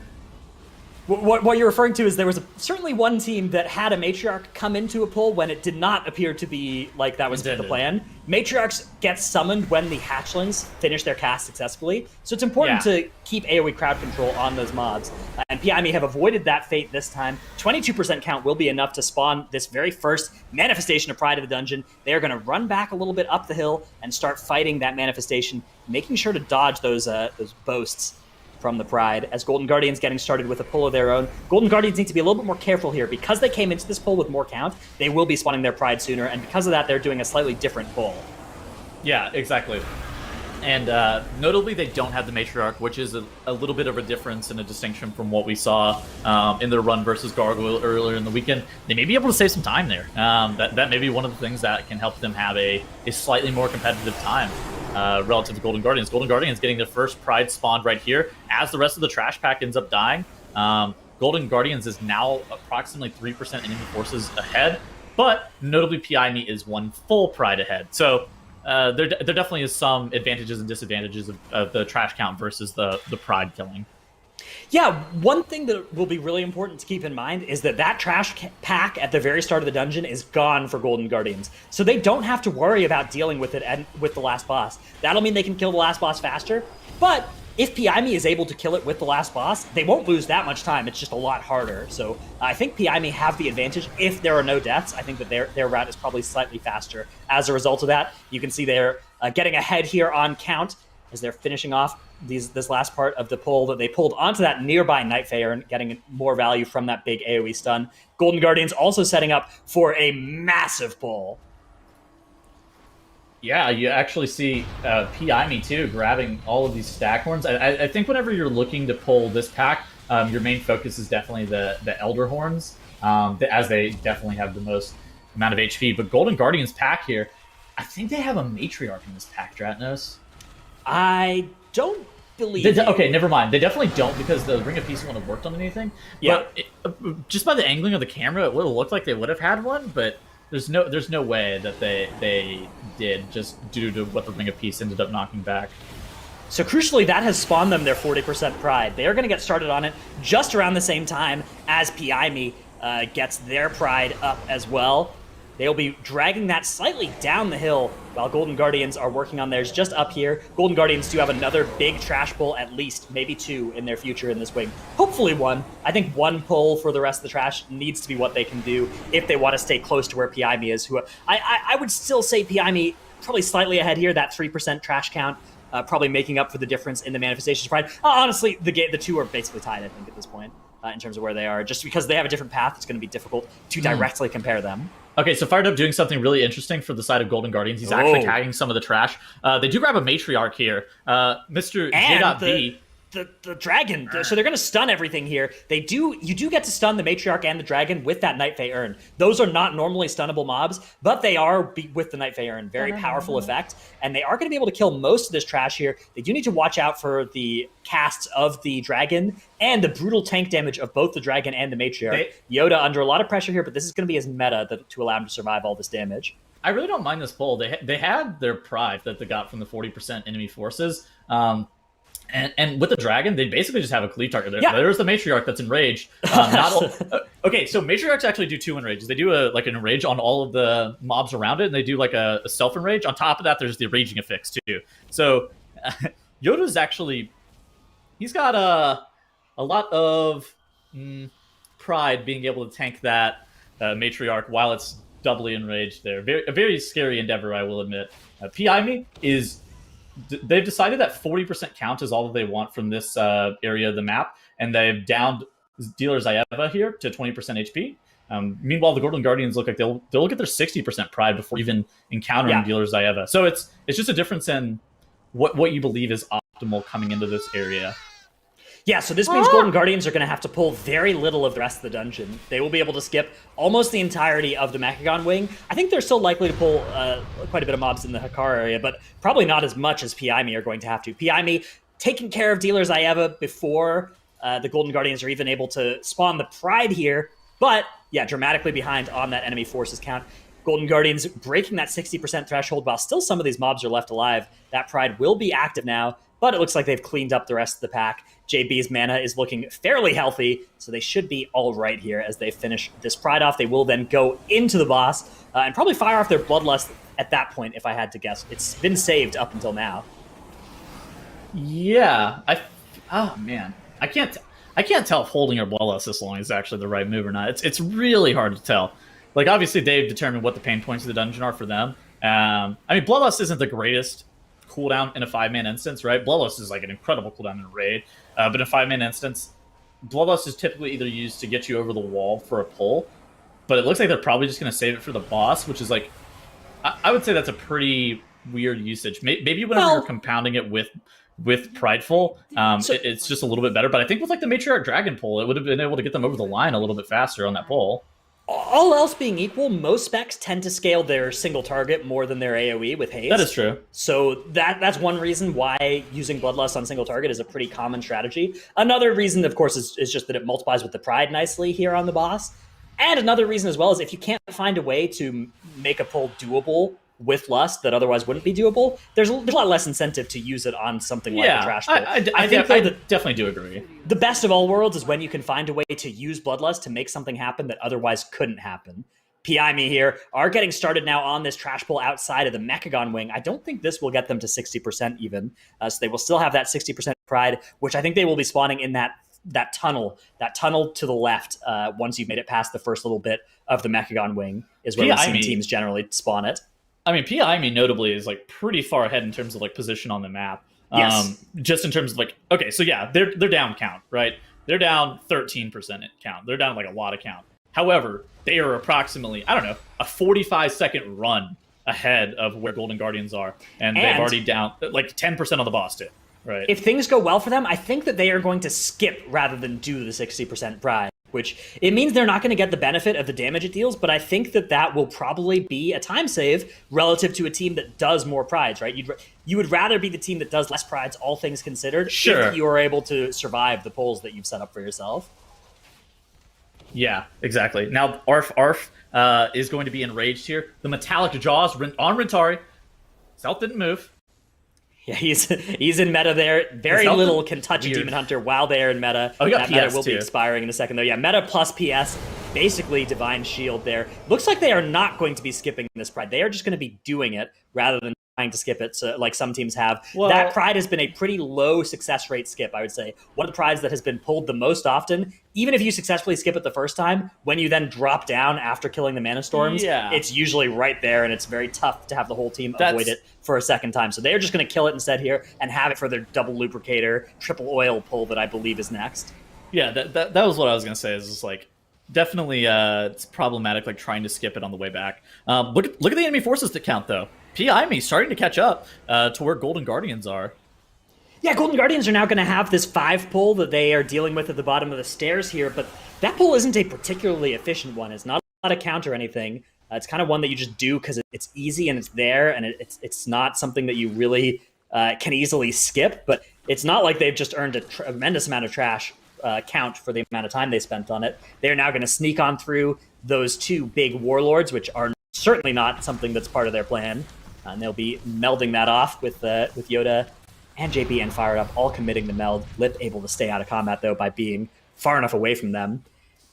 What you're referring to is there was certainly one team that had a Matriarch come into a pull when it did not appear to be like that was the plan. Matriarchs get summoned when the hatchlings finish their cast successfully, so it's important to keep AoE crowd control on those mobs. And PI have avoided that fate this time. 22% count will be enough to spawn this very first manifestation of Pride of the Dungeon. They are going to run back a little bit up the hill and start fighting that manifestation, making sure to dodge those boasts from the Pride, as Golden Guardians getting started with a pull of their own. Golden Guardians need to be a little bit more careful here. Because they came into this pull with more count, they will be spawning their Pride sooner, and because of that, they're doing a slightly different pull. Yeah, exactly. And notably, they don't have the Matriarch, which is a little bit of a difference and a distinction from what we saw in their run versus Gargoyle earlier in the weekend. They may be able to save some time there. That may be one of the things that can help them have a slightly more competitive time relative to Golden Guardians. Golden Guardians getting their first Pride spawned right here. As the rest of the trash pack ends up dying, Golden Guardians is now approximately 3% enemy forces ahead, but notably PI is one full Pride ahead. So there definitely is some advantages and disadvantages of the trash count versus the Pride killing. Yeah, one thing that will be really important to keep in mind is that trash pack at the very start of the dungeon is gone for Golden Guardians. So they don't have to worry about dealing with it with the last boss. That'll mean they can kill the last boss faster, but if PI is able to kill it with the last boss, they won't lose that much time. It's just a lot harder. So I think PI have the advantage if there are no deaths. I think that their route is probably slightly faster. As a result of that, you can see they're getting ahead here on count as they're finishing off this last part of the pull that they pulled onto that nearby Night Fae and getting more value from that big AoE stun. Golden Guardians also setting up for a massive pull. Yeah, you actually see PI too, grabbing all of these stack horns. I think whenever you're looking to pull this pack, your main focus is definitely the Elder Horns, as they definitely have the most amount of HP. But Golden Guardians pack here, I think they have a Matriarch in this pack, Dratnos. I don't believe okay, never mind. They definitely don't, because the Ring of Peace wouldn't have worked on anything. Yeah. But just by the angling of the camera, it would have looked like they would have had one, but there's no way that they did, just due to what the Ring of Peace ended up knocking back. So crucially, that has spawned them their 40% pride. They are going to get started on it just around the same time as Piami gets their pride up as well. They'll be dragging that slightly down the hill while Golden Guardians are working on theirs just up here. Golden Guardians do have another big trash pull, at least, maybe 2 in their future in this wing. Hopefully 1. I think 1 pull for the rest of the trash needs to be what they can do if they want to stay close to where Piami is. Who I would still say Piami probably slightly ahead here, that 3% trash count, probably making up for the difference in the Manifestation's pride. Honestly, the 2 are basically tied, I think, at this point, in terms of where they are. Just because they have a different path, it's going to be difficult to directly compare them. Okay, so Fired Up doing something really interesting for the side of Golden Guardians. He's actually tagging some of the trash. They do grab a Matriarch here. Mr. J.B. The dragon. So they're going to stun everything here. You do get to stun the Matriarch and the dragon with that Night Fae Urn. Those are not normally stunnable mobs, but they are with the Night Fae Urn. Very powerful effect, and they are going to be able to kill most of this trash here. They do need to watch out for the casts of the dragon and the brutal tank damage of both the dragon and the Matriarch. Yoda under a lot of pressure here, but this is going to be his meta to allow him to survive all this damage. I really don't mind this pull. They had their pride that they got from the 40% enemy forces. And with the dragon, they basically just have a cleave target there. Yeah. There's the Matriarch that's enraged. Okay, so Matriarchs actually do 2 enrages. They do an enrage on all of the mobs around it, and they do like a self-enrage. On top of that, there's the raging affix too. So Yoda's actually... He's got a lot of pride being able to tank that Matriarch while it's doubly enraged there. A very scary endeavor, I will admit. Piami is... They've decided that 40% count is all that they want from this area of the map, and they've downed Dealer Zayeva here to 20% HP. Meanwhile, the Golden Guardians look like they'll get their 60% pride before even encountering Dealer Zayeva. So it's just a difference in what you believe is optimal coming into this area. Yeah, so this means Golden Guardians are going to have to pull very little of the rest of the dungeon. They will be able to skip almost the entirety of the Mechagon wing. I think they're still likely to pull quite a bit of mobs in the Hakar area, but probably not as much as Piami are going to have to. Piami taking care of Dealer Zayeva before the Golden Guardians are even able to spawn the Pride here, but yeah, dramatically behind on that enemy forces count. Golden Guardians breaking that 60% threshold while still some of these mobs are left alive. That Pride will be active now, but it looks like they've cleaned up the rest of the pack. JB's mana is looking fairly healthy, so they should be all right here as they finish this Pride off. They will then go into the boss and probably fire off their Bloodlust at that point, if I had to guess. It's been saved up until now. Yeah, oh man, I can't tell if holding your Bloodlust this long is actually the right move or not. It's really hard to tell. Like, obviously they've determined what the pain points of the dungeon are for them. I mean, Bloodlust isn't the greatest cooldown in a 5-man instance, right? Bloodlust is like an incredible cooldown in a raid, but in a 5-man instance, Bloodlust is typically either used to get you over the wall for a pull, but it looks like they're probably just going to save it for the boss, which is like, I would say that's a pretty weird usage. Maybe whenever you're compounding it with Prideful, it's just a little bit better, but I think with like the Matriarch Dragon pull, it would have been able to get them over the line a little bit faster on that pull. All else being equal, most specs tend to scale their single target more than their AoE with haste. That is true. So that's one reason why using Bloodlust on single target is a pretty common strategy. Another reason, of course, is just that it multiplies with the Pride nicely here on the boss. And another reason as well is if you can't find a way to make a pull doable with Lust that otherwise wouldn't be doable, there's a lot less incentive to use it on something like a trash pull. I definitely do agree. The best of all worlds is when you can find a way to use Bloodlust to make something happen that otherwise couldn't happen. Piami here are getting started now on this trash pull outside of the Mechagon wing. I don't think this will get them to 60% even, so they will still have that 60% pride, which I think they will be spawning in that tunnel to the left once you've made it past the first little bit of the Mechagon wing is where we've seen teams generally spawn it. I mean, Piami notably is like pretty far ahead in terms of like position on the map. Yes. Just in terms of like, okay, so yeah, they're down count, right? They're down 13% in count. They're down like a lot of count. However, they are approximately, I don't know, a 45-second run ahead of where Golden Guardians are. And they've already down like 10% on the boss too, right? If things go well for them, I think that they are going to skip rather than do the 60% pride, which it means they're not going to get the benefit of the damage it deals, but I think that will probably be a time save relative to a team that does more prides, right? You would rather be the team that does less prides, all things considered, if you are able to survive the pulls that you've set up for yourself. Yeah, exactly. Now, Arf is going to be enraged here. The Metallic Jaws on Rentari. Stealth didn't move. Yeah, he's in meta there. Very little can touch a Demon Hunter while they're in meta. Oh, you got that meta PS will be too. expiring in a second, though. Yeah, meta plus PS, basically Divine Shield there. Looks like they are not going to be skipping this Pride. They are just going to be doing it rather than trying to skip it, so, like some teams have. Well, that Pride has been a pretty low success rate skip, I would say. One of the Prides that has been pulled the most often, even if you successfully skip it the first time, when you then drop down after killing the Mana Storms, it's usually right there, and it's very tough to have the whole team avoid it for a second time. So they're just going to kill it instead here and have it for their double Lubricator, triple oil pull that I believe is next. Yeah, that was what I was going to say, is just like, definitely it's problematic, like trying to skip it on the way back. Look at the enemy forces to count, though. PI me starting to catch up to where Golden Guardians are. Yeah, Golden Guardians are now going to have this 5 pull that they are dealing with at the bottom of the stairs here, but that pull isn't a particularly efficient one. It's not a lot of count or anything. It's kind of one that you just do because it's easy and it's there, and it's not something that you really can easily skip, but it's not like they've just earned a tremendous amount of trash count for the amount of time they spent on it. They're now going to sneak on through those 2 big warlords, which are certainly not something that's part of their plan. And they'll be melding that off with Yoda and JP and Fired Up, all committing the meld. Lip able to stay out of combat, though, by being far enough away from them.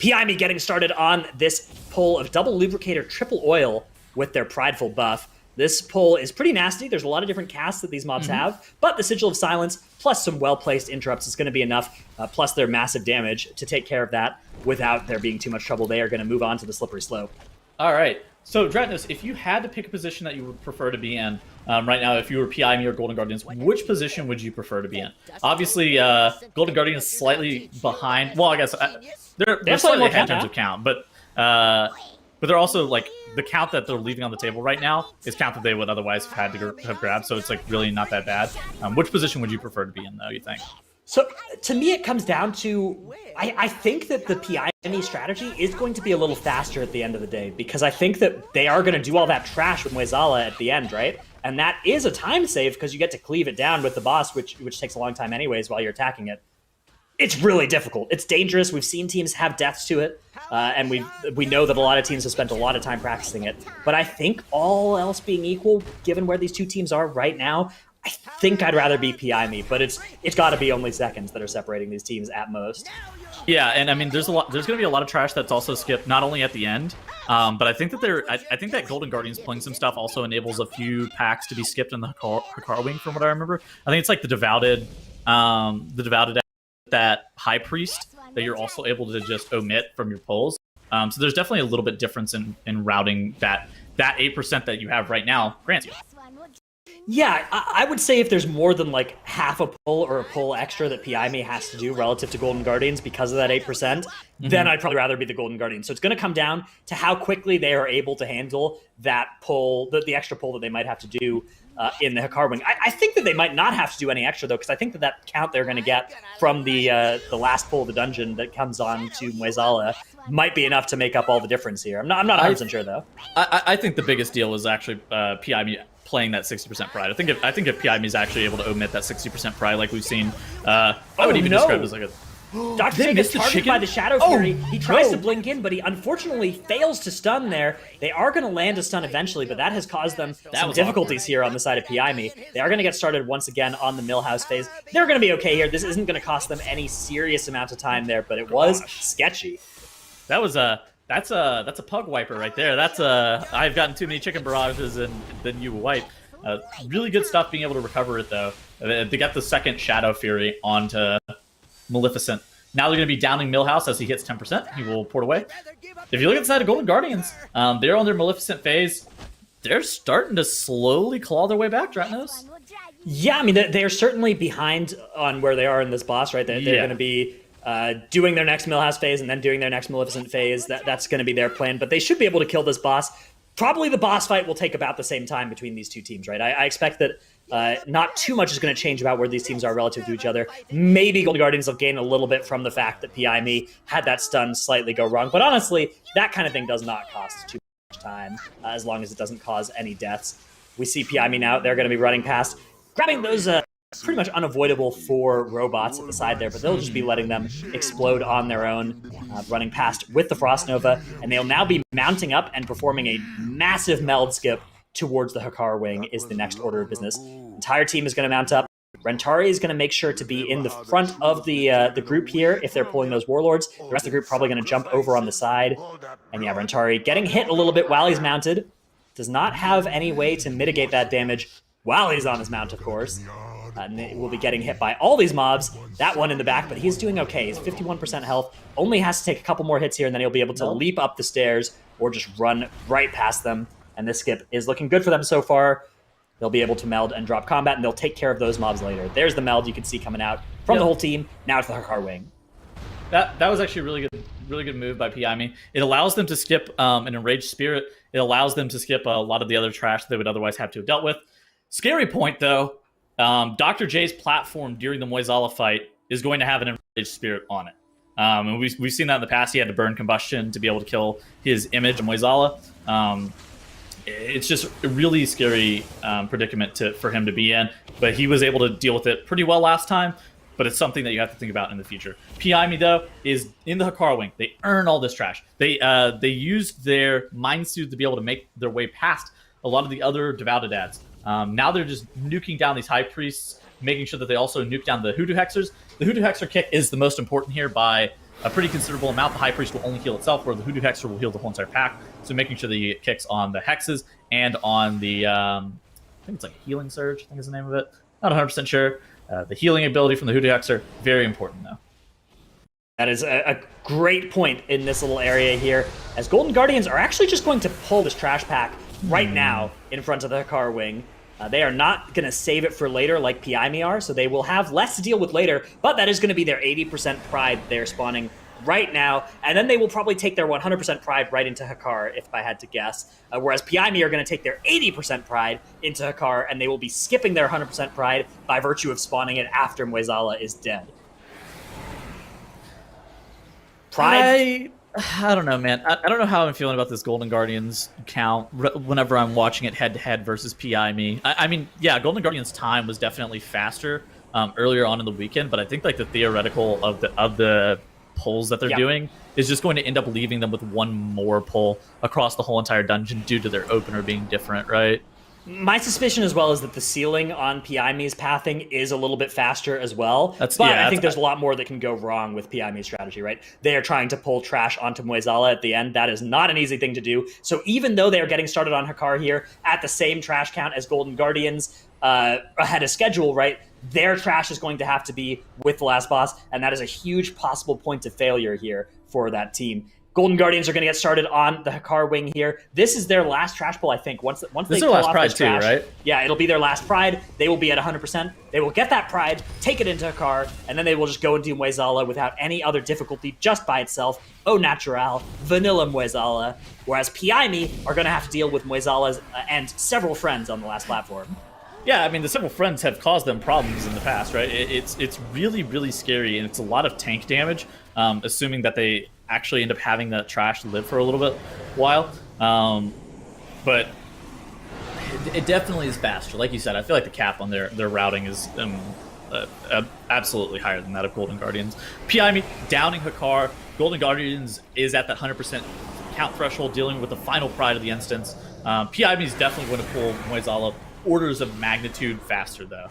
PI me getting started on this pull of double Lubricator, triple oil with their Prideful buff. This pull is pretty nasty. There's a lot of different casts that these mobs have, but the Sigil of Silence plus some well-placed interrupts is going to be enough, plus their massive damage to take care of that without there being too much trouble. They are going to move on to the Slippery Slope. All right. So, Dratnos, if you had to pick a position that you would prefer to be in right now, if you were PI me or Golden Guardians, which position would you prefer to be in? Obviously, Golden Guardians slightly behind. Well, I guess they're slightly ahead in terms of count, but they're also like the count that they're leaving on the table right now is count that they would otherwise have had to have grabbed. So it's like really not that bad. Which position would you prefer to be in, though? You think? So to me, it comes down to I think that the PI strategy is going to be a little faster at the end of the day, because I think that they are going to do all that trash with Mueh'zala at the end, right? And that is a time save because you get to cleave it down with the boss, which takes a long time anyways while you're attacking it. It's really difficult. It's dangerous. We've seen teams have deaths to it, and we know that a lot of teams have spent a lot of time practicing it. But I think all else being equal, given where these two teams are right now, I think I'd rather be PI me, but it's got to be only seconds that are separating these teams at most. Yeah, and I mean, there's going to be a lot of trash that's also skipped, not only at the end, but I think that I think that Golden Guardians pulling some stuff also enables a few packs to be skipped in the Hakar wing, from what I remember. I think it's like the devoted that High Priest that you're also able to just omit from your pulls. So there's definitely a little bit difference in routing that 8% that you have right now grants you. Yeah, I would say if there's more than like half a pull or a pull extra that PI me has to do relative to Golden Guardians because of that 8%, then I'd probably rather be the Golden Guardians. So it's going to come down to how quickly they are able to handle that pull, the extra pull that they might have to do in the Hakar wing. I think that they might not have to do any extra, though, because I think that count they're going to get from the last pull of the dungeon that comes on to Mueh'zala might be enough to make up all the difference here. I'm not 100% sure, though. I think the biggest deal was actually PI me playing that 60% pride. I think if PI is actually able to omit that 60% pride, like we've seen, I would even describe it as like a. Dr. J gets targeted by the Shadow Fury. He tries to blink in, but he unfortunately fails to stun there. They are going to land a stun eventually, but that has caused them some difficulties here on the side of PI me. They are going to get started once again on the Millhouse phase. They're going to be okay here. This isn't going to cost them any serious amount of time there, but it was sketchy. That was that's a pug wiper right there. That's I've gotten too many chicken barrages and then you wipe. Really good stuff being able to recover it, though. They got the second Shadow Fury onto Maleficent. Now they're going to be downing Millhouse as he hits 10%. He will port away. If you look at the side of Golden Guardians, they're on their Maleficent phase. They're starting to slowly claw their way back, Dratnos. Yeah, I mean, they're certainly behind on where they are in this boss, right? They're going to be doing their next Millhouse phase and then doing their next Maleficent phase. That's going to be their plan, but they should be able to kill this boss. Probably the boss fight will take about the same time between these two teams, right? I expect that not too much is going to change about where these teams are relative to each other. Maybe Golden Guardians will gain a little bit from the fact that PI me had that stun slightly go wrong. But honestly, that kind of thing does not cost too much time, as long as it doesn't cause any deaths. We see PI me now. They're going to be running past, grabbing those pretty much unavoidable for robots at the side there, but they'll just be letting them explode on their own, running past with the Frost Nova, and they'll now be mounting up and performing a massive meld skip towards the Hakar wing is the next order of business. Entire team is going to mount up. Rentari is going to make sure to be in the front of the group here if they're pulling those warlords. The rest of the group probably going to jump over on the side. And yeah, Rentari getting hit a little bit while he's mounted. Does not have any way to mitigate that damage while he's on his mount, of course. And will be getting hit by all these mobs. That one in the back, but he's doing okay. He's 51% health. Only has to take a couple more hits here, and then he'll be able to leap up the stairs or just run right past them. And this skip is looking good for them so far. They'll be able to meld and drop combat, and they'll take care of those mobs later. There's the meld you can see coming out from the whole team. Now it's the Hakar wing. That was actually a really good move by Piami. It allows them to skip an Enraged Spirit. It allows them to skip a lot of the other trash they would otherwise have to have dealt with. Scary point, though. Dr. J's platform during the Mueh'zala fight is going to have an Enraged Spirit on it. And we've seen that in the past. He had to burn Combustion to be able to kill his image of Mueh'zala. It's just a really scary predicament for him to be in. But he was able to deal with it pretty well last time. But it's something that you have to think about in the future. Piami, though, is in the Hakar wing. They earn all this trash. They used their Mind Soothe to be able to make their way past a lot of the other Devoted ads. Now they're just nuking down these High Priests, making sure that they also nuke down the Hoodoo Hexers. The Hoodoo Hexer kick is the most important here by a pretty considerable amount. The High Priest will only heal itself, where the Hoodoo Hexer will heal the whole entire pack. So making sure that you get kicks on the Hexes and on the, I think it's like Healing Surge, I think is the name of it. Not 100% sure. The healing ability from the Hoodoo Hexer, very important though. That is a great point in this little area here, as Golden Guardians are actually just going to pull this trash pack right now in front of the Hakar wing. They are not going to save it for later like Piami are, so they will have less to deal with later, but that is going to be their 80% pride they're spawning right now, and then they will probably take their 100% pride right into Hakar, if I had to guess, whereas Piami are going to take their 80% pride into Hakar, and they will be skipping their 100% pride by virtue of spawning it after Mueh'zala is dead. Pride... I don't know, man. I don't know how I'm feeling about this Golden Guardians count whenever I'm watching it head-to-head versus Piami. I mean, yeah, Golden Guardians' time was definitely faster earlier on in the weekend, but I think like the theoretical of the pulls that they're doing is just going to end up leaving them with one more pull across the whole entire dungeon due to their opener being different, right? My suspicion as well is that the ceiling on Piami's pathing is a little bit faster as well. I think there's a lot more that can go wrong with Piami's strategy, right? They are trying to pull trash onto Mueh'zala at the end. That is not an easy thing to do. So even though they are getting started on Hakar here at the same trash count as Golden Guardians ahead of schedule, right? Their trash is going to have to be with the last boss, and that is a huge possible point of failure here for that team. Golden Guardians are going to get started on the Hakar wing here. This is their last trash pull, I think. Once they pull off this trash, right? Yeah, it'll be their last pride. They will be at 100%. They will get that pride, take it into Hakar, and then they will just go and do Mueh'zala without any other difficulty, just by itself. Au natural, vanilla Mueh'zala. Whereas Piami are going to have to deal with Mueh'zala's and several friends on the last platform. Yeah, I mean, the several friends have caused them problems in the past, right? It's really, really scary, and it's a lot of tank damage, assuming that they actually end up having that trash live for a little bit while. But it definitely is faster. Like you said, I feel like the cap on their routing is absolutely higher than that of Golden Guardians. Piami downing Hakar. Golden Guardians is at that 100% count threshold, dealing with the final pride of the instance. Piami is definitely going to pull Mueh'zala orders of magnitude faster, though.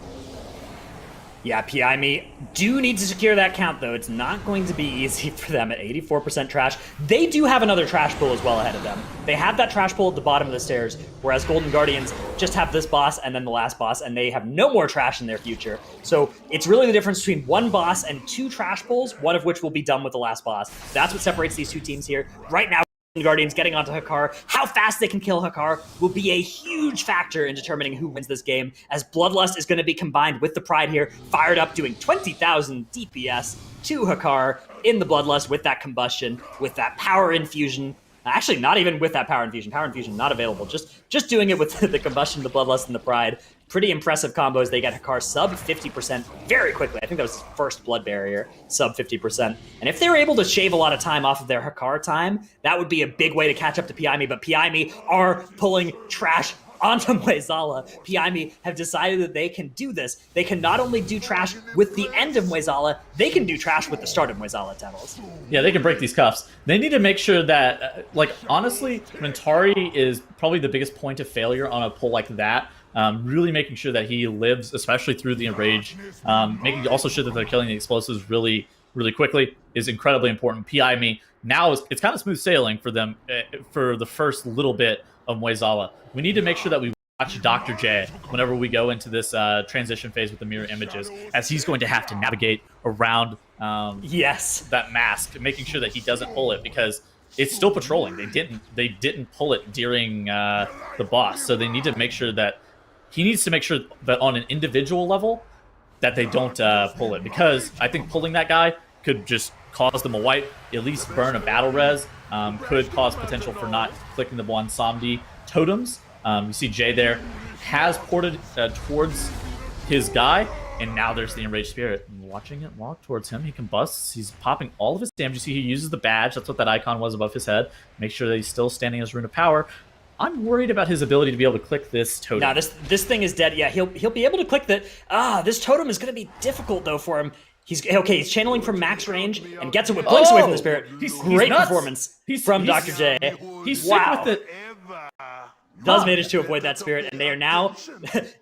Yeah, Piami do need to secure that count, though. It's not going to be easy for them at 84% trash. They do have another trash pool as well ahead of them. They have that trash pool at the bottom of the stairs, whereas Golden Guardians just have this boss and then the last boss, and they have no more trash in their future. So it's really the difference between one boss and two trash pools, one of which will be done with the last boss. That's what separates these two teams here. Right now, Guardians getting onto Hakar, how fast they can kill Hakar will be a huge factor in determining who wins this game, as Bloodlust is going to be combined with the Pride here, fired up doing 20,000 DPS to Hakar in the Bloodlust with that combustion, with that power infusion. Actually, not even with that power infusion. Power infusion not available. Just doing it with the combustion, the Bloodlust, and the Pride. Pretty impressive combos. They get Hakar sub 50% very quickly. I think that was first blood barrier, sub 50%. And if they're able to shave a lot of time off of their Hakar time, that would be a big way to catch up to Piami. But Piami are pulling trash onto Mueh'zala. Piami have decided that they can do this. They can not only do trash with the end of Mueh'zala, they can do trash with the start of Mueh'zala, Devils. Yeah, they can break these cuffs. They need to make sure that, honestly, Rentari is probably the biggest point of failure on a pull like that, really making sure that he lives, especially through the enrage, making also sure that they're killing the explosives really, really quickly is incredibly important. PI me now it's kind of smooth sailing for them for the first little bit of Mueh'zala. We need to make sure that we watch Dr. J whenever we go into this transition phase with the mirror images, as he's going to have to navigate around that mask, making sure that he doesn't pull it, because it's still patrolling. They didn't pull it during the boss, so they need to make sure that he needs to make sure that on an individual level that they don't pull it, because I think pulling that guy could just cause them a wipe, at least burn a battle res, could cause potential for not clicking the Bwansamdi totems. You see Jay there has ported towards his guy, and now there's the Enraged Spirit. And watching it walk towards him, he combusts. He's popping all of his damage. You see he uses the badge. That's what that icon was above his head. Make sure that he's still standing as Rune of Power. I'm worried about his ability to be able to click this totem. Now this thing is dead. Yeah, he'll be able to click that. This totem is going to be difficult though for him. He's channeling from max range and gets it with blinks away from the spirit. Great performance from Dr. J. He's sick with it. Does manage to avoid that spirit, and they are now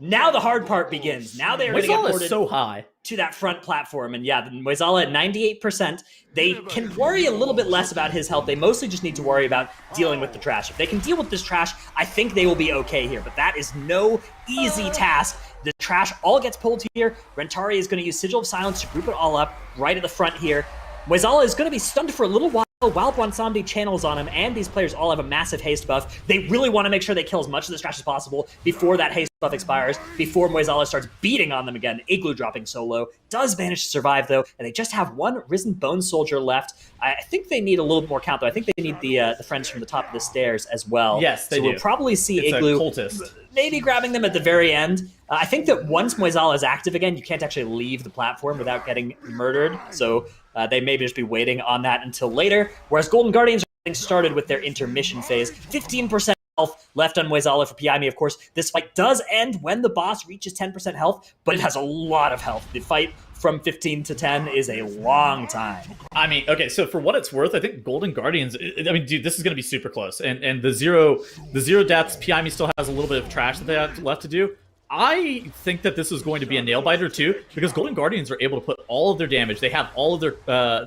the hard part begins. Now they are going to get ported so high to that front platform, and yeah, Mueh'zala at 98%. They can worry a little bit less about his health. They mostly just need to worry about dealing with the trash. If they can deal with this trash, I think they will be okay here, but that is no easy task. The trash all gets pulled here. Rentari is going to use Sigil of Silence to group it all up right at the front here. Mueh'zala is going to be stunned for a little while Bwansamdi channels on him, and these players all have a massive haste buff. They really want to make sure they kill as much of this trash as possible before that haste buff expires, before Mueh'zala starts beating on them again. Igloo dropping so low. Does manage to survive, though, and they just have one Risen Bone Soldier left. I think they need a little more count, though. I think they need the friends from the top of the stairs as well. Yes, they do. We'll probably see it's Igloo a cultist. maybe grabbing them at the very end. I think that once Mueh'zala is active again, you can't actually leave the platform without getting murdered, so they may just be waiting on that until later, whereas Golden Guardians are getting started with their intermission phase. 15% health left on Mueh'zala for PI me. Of course, this fight does end when the boss reaches 10% health, but it has a lot of health. The fight from 15 to 10 is a long time. I mean, okay, so for what it's worth, I think Golden Guardians, I mean, dude, this is going to be super close. And the zero deaths, PI me still has a little bit of trash that they have left to do. I think that this is going to be a nail biter too, because Golden Guardians are able to put all of their damage. They have all of their,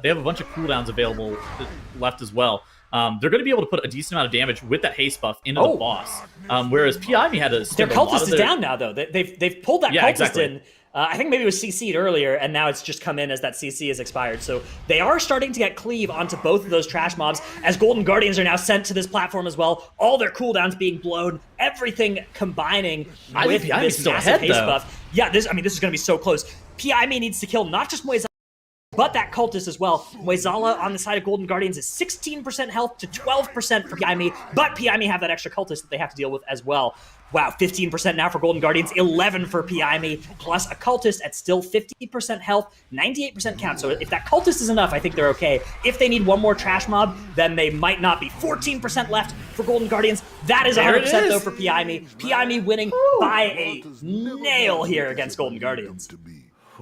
they have a bunch of cooldowns available left as well. They're going to be able to put a decent amount of damage with that haste buff into the boss. Whereas PI me had to. Their cultist is down now, though. They've pulled that cultist in. I think maybe it was CC'd earlier, and now it's just come in as that CC is expired. So they are starting to get cleave onto both of those trash mobs, as Golden Guardians are now sent to this platform as well. All their cooldowns being blown, everything combining with this massive haste buff. Yeah, this is going to be so close. PI me needs to kill not just Mueh'zala, but that cultist as well. Mueh'zala on the side of Golden Guardians is 16% health to 12% for PI me, but PI me have that extra cultist that they have to deal with as well. Wow, 15% now for Golden Guardians, 11 for PI me, plus a cultist at still 50% health, 98% count. So if that cultist is enough, I think they're okay. If they need one more trash mob, then they might not be. 14% left for Golden Guardians. That is 100% though for PI me. PI me winning by a nail here against Golden Guardians.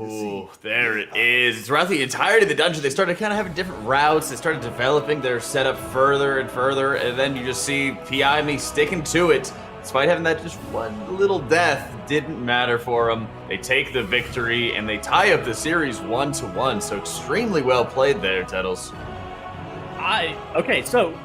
Ooh, there it is. Throughout the entirety of the dungeon, they started kind of having different routes. They started developing their setup further and further, and then you just see PI me sticking to it. Despite having that just one little death, didn't matter for them. They take the victory, and they tie up the series 1-1, so extremely well played there, Tettles. Okay, so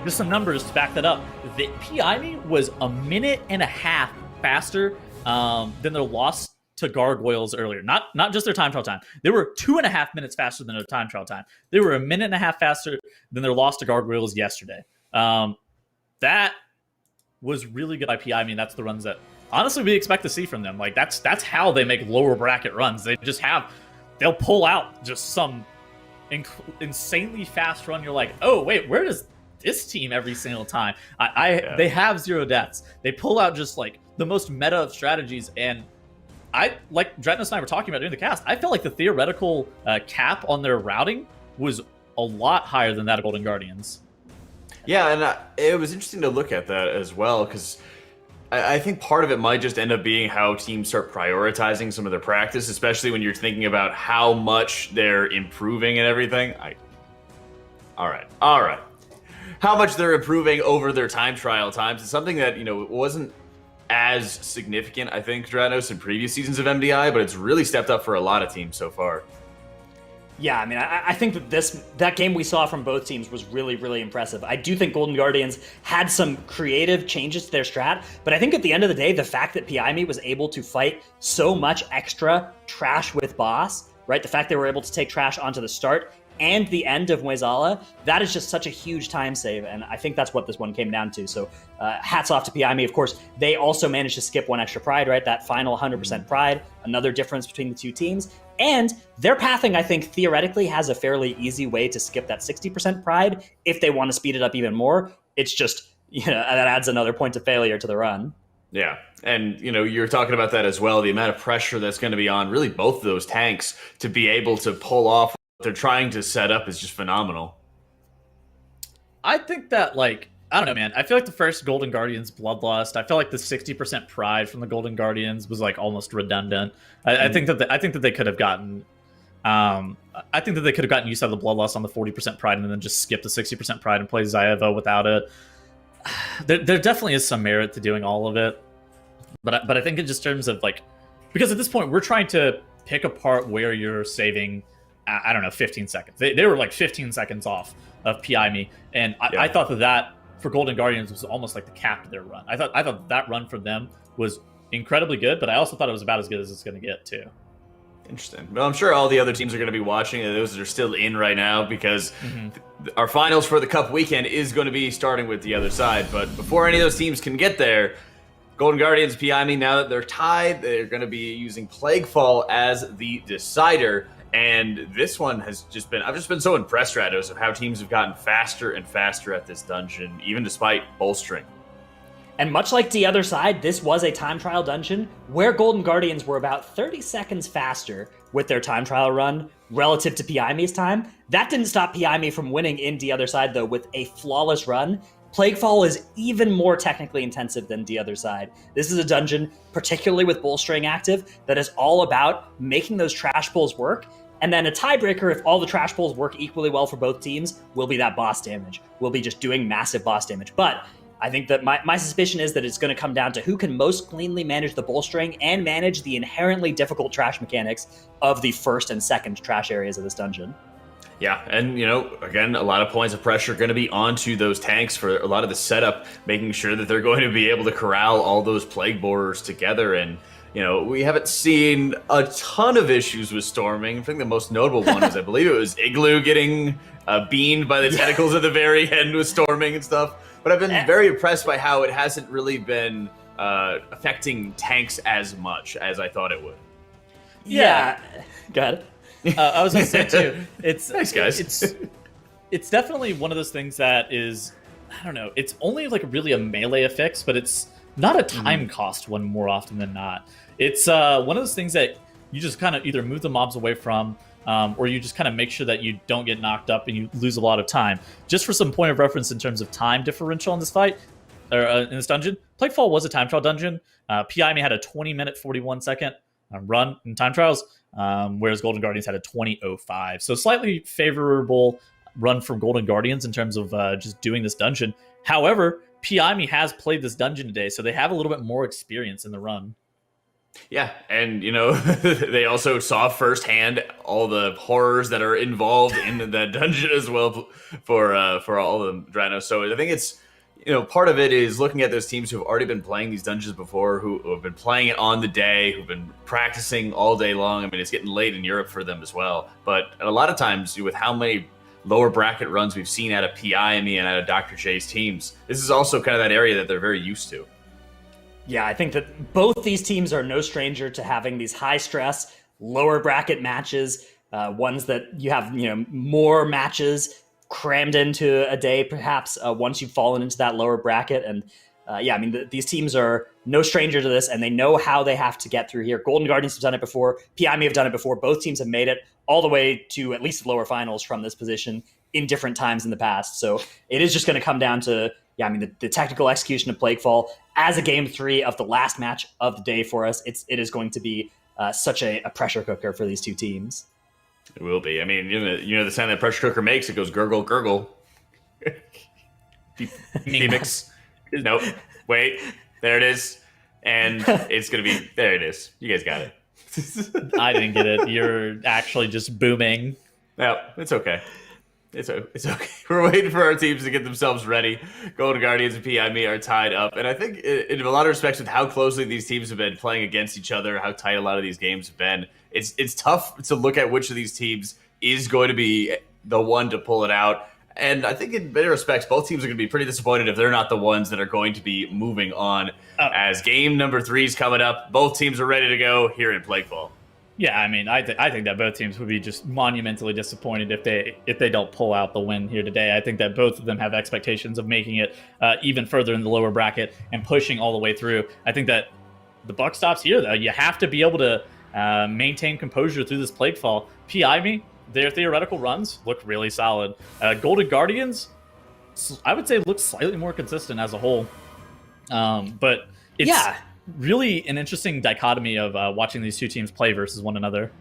just some numbers to back that up. The PI me was a minute and a half faster than their loss to Gargoyles earlier. Not just their time trial time. They were 2.5 minutes faster than their time trial time. They were a minute and a half faster than their loss to Gargoyles yesterday. That was really good by PI. I mean, that's the runs that honestly we expect to see from them. Like that's how they make lower bracket runs. They'll pull out just some insanely fast run. You're like, oh wait, where does this team every single time? They have 0 deaths. They pull out just like the most meta of strategies, and like Dretnus and I were talking about during the cast, I felt like the theoretical cap on their routing was a lot higher than that of Golden Guardians. Yeah, and it was interesting to look at that as well, because I think part of it might just end up being how teams start prioritizing some of their practice, especially when you're thinking about how much they're improving and everything. All right. How much they're improving over their time trial times is something that, wasn't as significant, I think, Dranos, in previous seasons of MDI, but it's really stepped up for a lot of teams so far. Yeah, I mean, I think that that game we saw from both teams was really, really impressive. I do think Golden Guardians had some creative changes to their strat, but I think at the end of the day, the fact that Piami was able to fight so much extra trash with boss, right? The fact they were able to take trash onto the start and the end of Mueh'zala, that is just such a huge time save, and I think that's what this one came down to. So hats off to Piami. Of course, they also managed to skip one extra Pride, right? That final 100% Pride, another difference between the two teams. And their pathing, I think, theoretically has a fairly easy way to skip that 60% Pride if they want to speed it up even more. It's just, that adds another point of failure to the run. Yeah, and you're talking about that as well, the amount of pressure that's going to be on really both of those tanks to be able to pull off what they're trying to set up is just phenomenal. I think that, I don't know, man. I feel like the first Golden Guardians Bloodlust, I feel like the 60% Pride from the Golden Guardians was almost redundant. I think that they could have gotten used out of the Bloodlust on the 40% Pride and then just skip the 60% Pride and play Zayavo without it. There definitely is some merit to doing all of it, but I think in just terms of because at this point we're trying to pick apart where you're saving, I don't know, 15 seconds. They were 15 seconds off of PI me, and I thought that for Golden Guardians was almost like the cap to their run. I thought that run for them was incredibly good, but I also thought it was about as good as it's going to get too. Interesting. Well, I'm sure all the other teams are going to be watching, and those that are still in right now, because our finals for the Cup weekend is going to be starting with the other side. But before any of those teams can get there, Golden Guardians, PI me, now that they're tied, they're going to be using Plaguefall as the decider. And this one has I've just been so impressed, Stratos, of how teams have gotten faster and faster at this dungeon, even despite bolstering. And much like the other side, this was a time trial dungeon where Golden Guardians were about 30 seconds faster with their time trial run relative to Piami's time. That didn't stop Piami from winning in the other side, though, with a flawless run. Plaguefall is even more technically intensive than the other side. This is a dungeon, particularly with bolstering active, that is all about making those trash pulls work. And then a tiebreaker, if all the trash pulls work equally well for both teams, will be that boss damage. We'll be just doing massive boss damage. But I think that my suspicion is that it's going to come down to who can most cleanly manage the bolstering and manage the inherently difficult trash mechanics of the first and second trash areas of this dungeon. Yeah, and again, a lot of points of pressure going to be onto those tanks for a lot of the setup, making sure that they're going to be able to corral all those plague borers together. And we haven't seen a ton of issues with storming. I think the most notable one is, I believe it was Igloo getting beamed by the tentacles at the very end with storming and stuff. But I've been very impressed by how it hasn't really been affecting tanks as much as I thought it would. Yeah. Go ahead. I was going to say, too, it's... Thanks, guys. It's definitely one of those things that is, I don't know, it's only really a melee affix, but it's not a time cost one more often than not. It's one of those things that you just kind of either move the mobs away from, or you just kind of make sure that you don't get knocked up and you lose a lot of time. Just for some point of reference in terms of time differential in this fight, or in this dungeon, Plaguefall was a time trial dungeon. PI had a 20-minute, 41-second run in time trials, whereas Golden Guardians had a 20:05. So slightly favorable run from Golden Guardians in terms of just doing this dungeon. However, PI has played this dungeon today, so they have a little bit more experience in the run. Yeah, and they also saw firsthand all the horrors that are involved in that dungeon as well for all of them, Drano. So I think it's part of it is looking at those teams who have already been playing these dungeons before, who have been playing it on the day, who've been practicing all day long. I mean, it's getting late in Europe for them as well. But a lot of times, with how many lower bracket runs we've seen out of PI and out of Dr. J's teams, this is also kind of that area that they're very used to. Yeah, I think that both these teams are no stranger to having these high stress, lower bracket matches, ones that you have, more matches crammed into a day, perhaps, once you've fallen into that lower bracket. And these teams are no stranger to this, and they know how they have to get through here. Golden Guardians have done it before. PI have done it before. Both teams have made it all the way to at least the lower finals from this position in different times in the past. So it is just going to come down to, the technical execution of Plaguefall as a game 3 of the last match of the day for us. It is going to be such a pressure cooker for these two teams. It will be. I mean, the sound that pressure cooker makes, it goes gurgle, gurgle. Phoenix. Nope. Wait. There it is. and it's going to be, there it is. You guys got it. I didn't get it. You're actually just booming. No, it's okay. It's okay. We're waiting for our teams to get themselves ready. Golden Guardians and PIME are tied up. And I think in a lot of respects with how closely these teams have been playing against each other, how tight a lot of these games have been, it's tough to look at which of these teams is going to be the one to pull it out. And I think in many respects, both teams are going to be pretty disappointed if they're not the ones that are going to be moving on. As game number 3 is coming up, both teams are ready to go here in Plaguefall. Yeah, I mean, I think that both teams would be just monumentally disappointed if they don't pull out the win here today. I think that both of them have expectations of making it even further in the lower bracket and pushing all the way through. I think that the buck stops here, though. You have to be able to maintain composure through this Plaguefall. PIME, their theoretical runs look really solid. Golden Guardians, I would say, look slightly more consistent as a whole. But it's really an interesting dichotomy of watching these two teams play versus one another.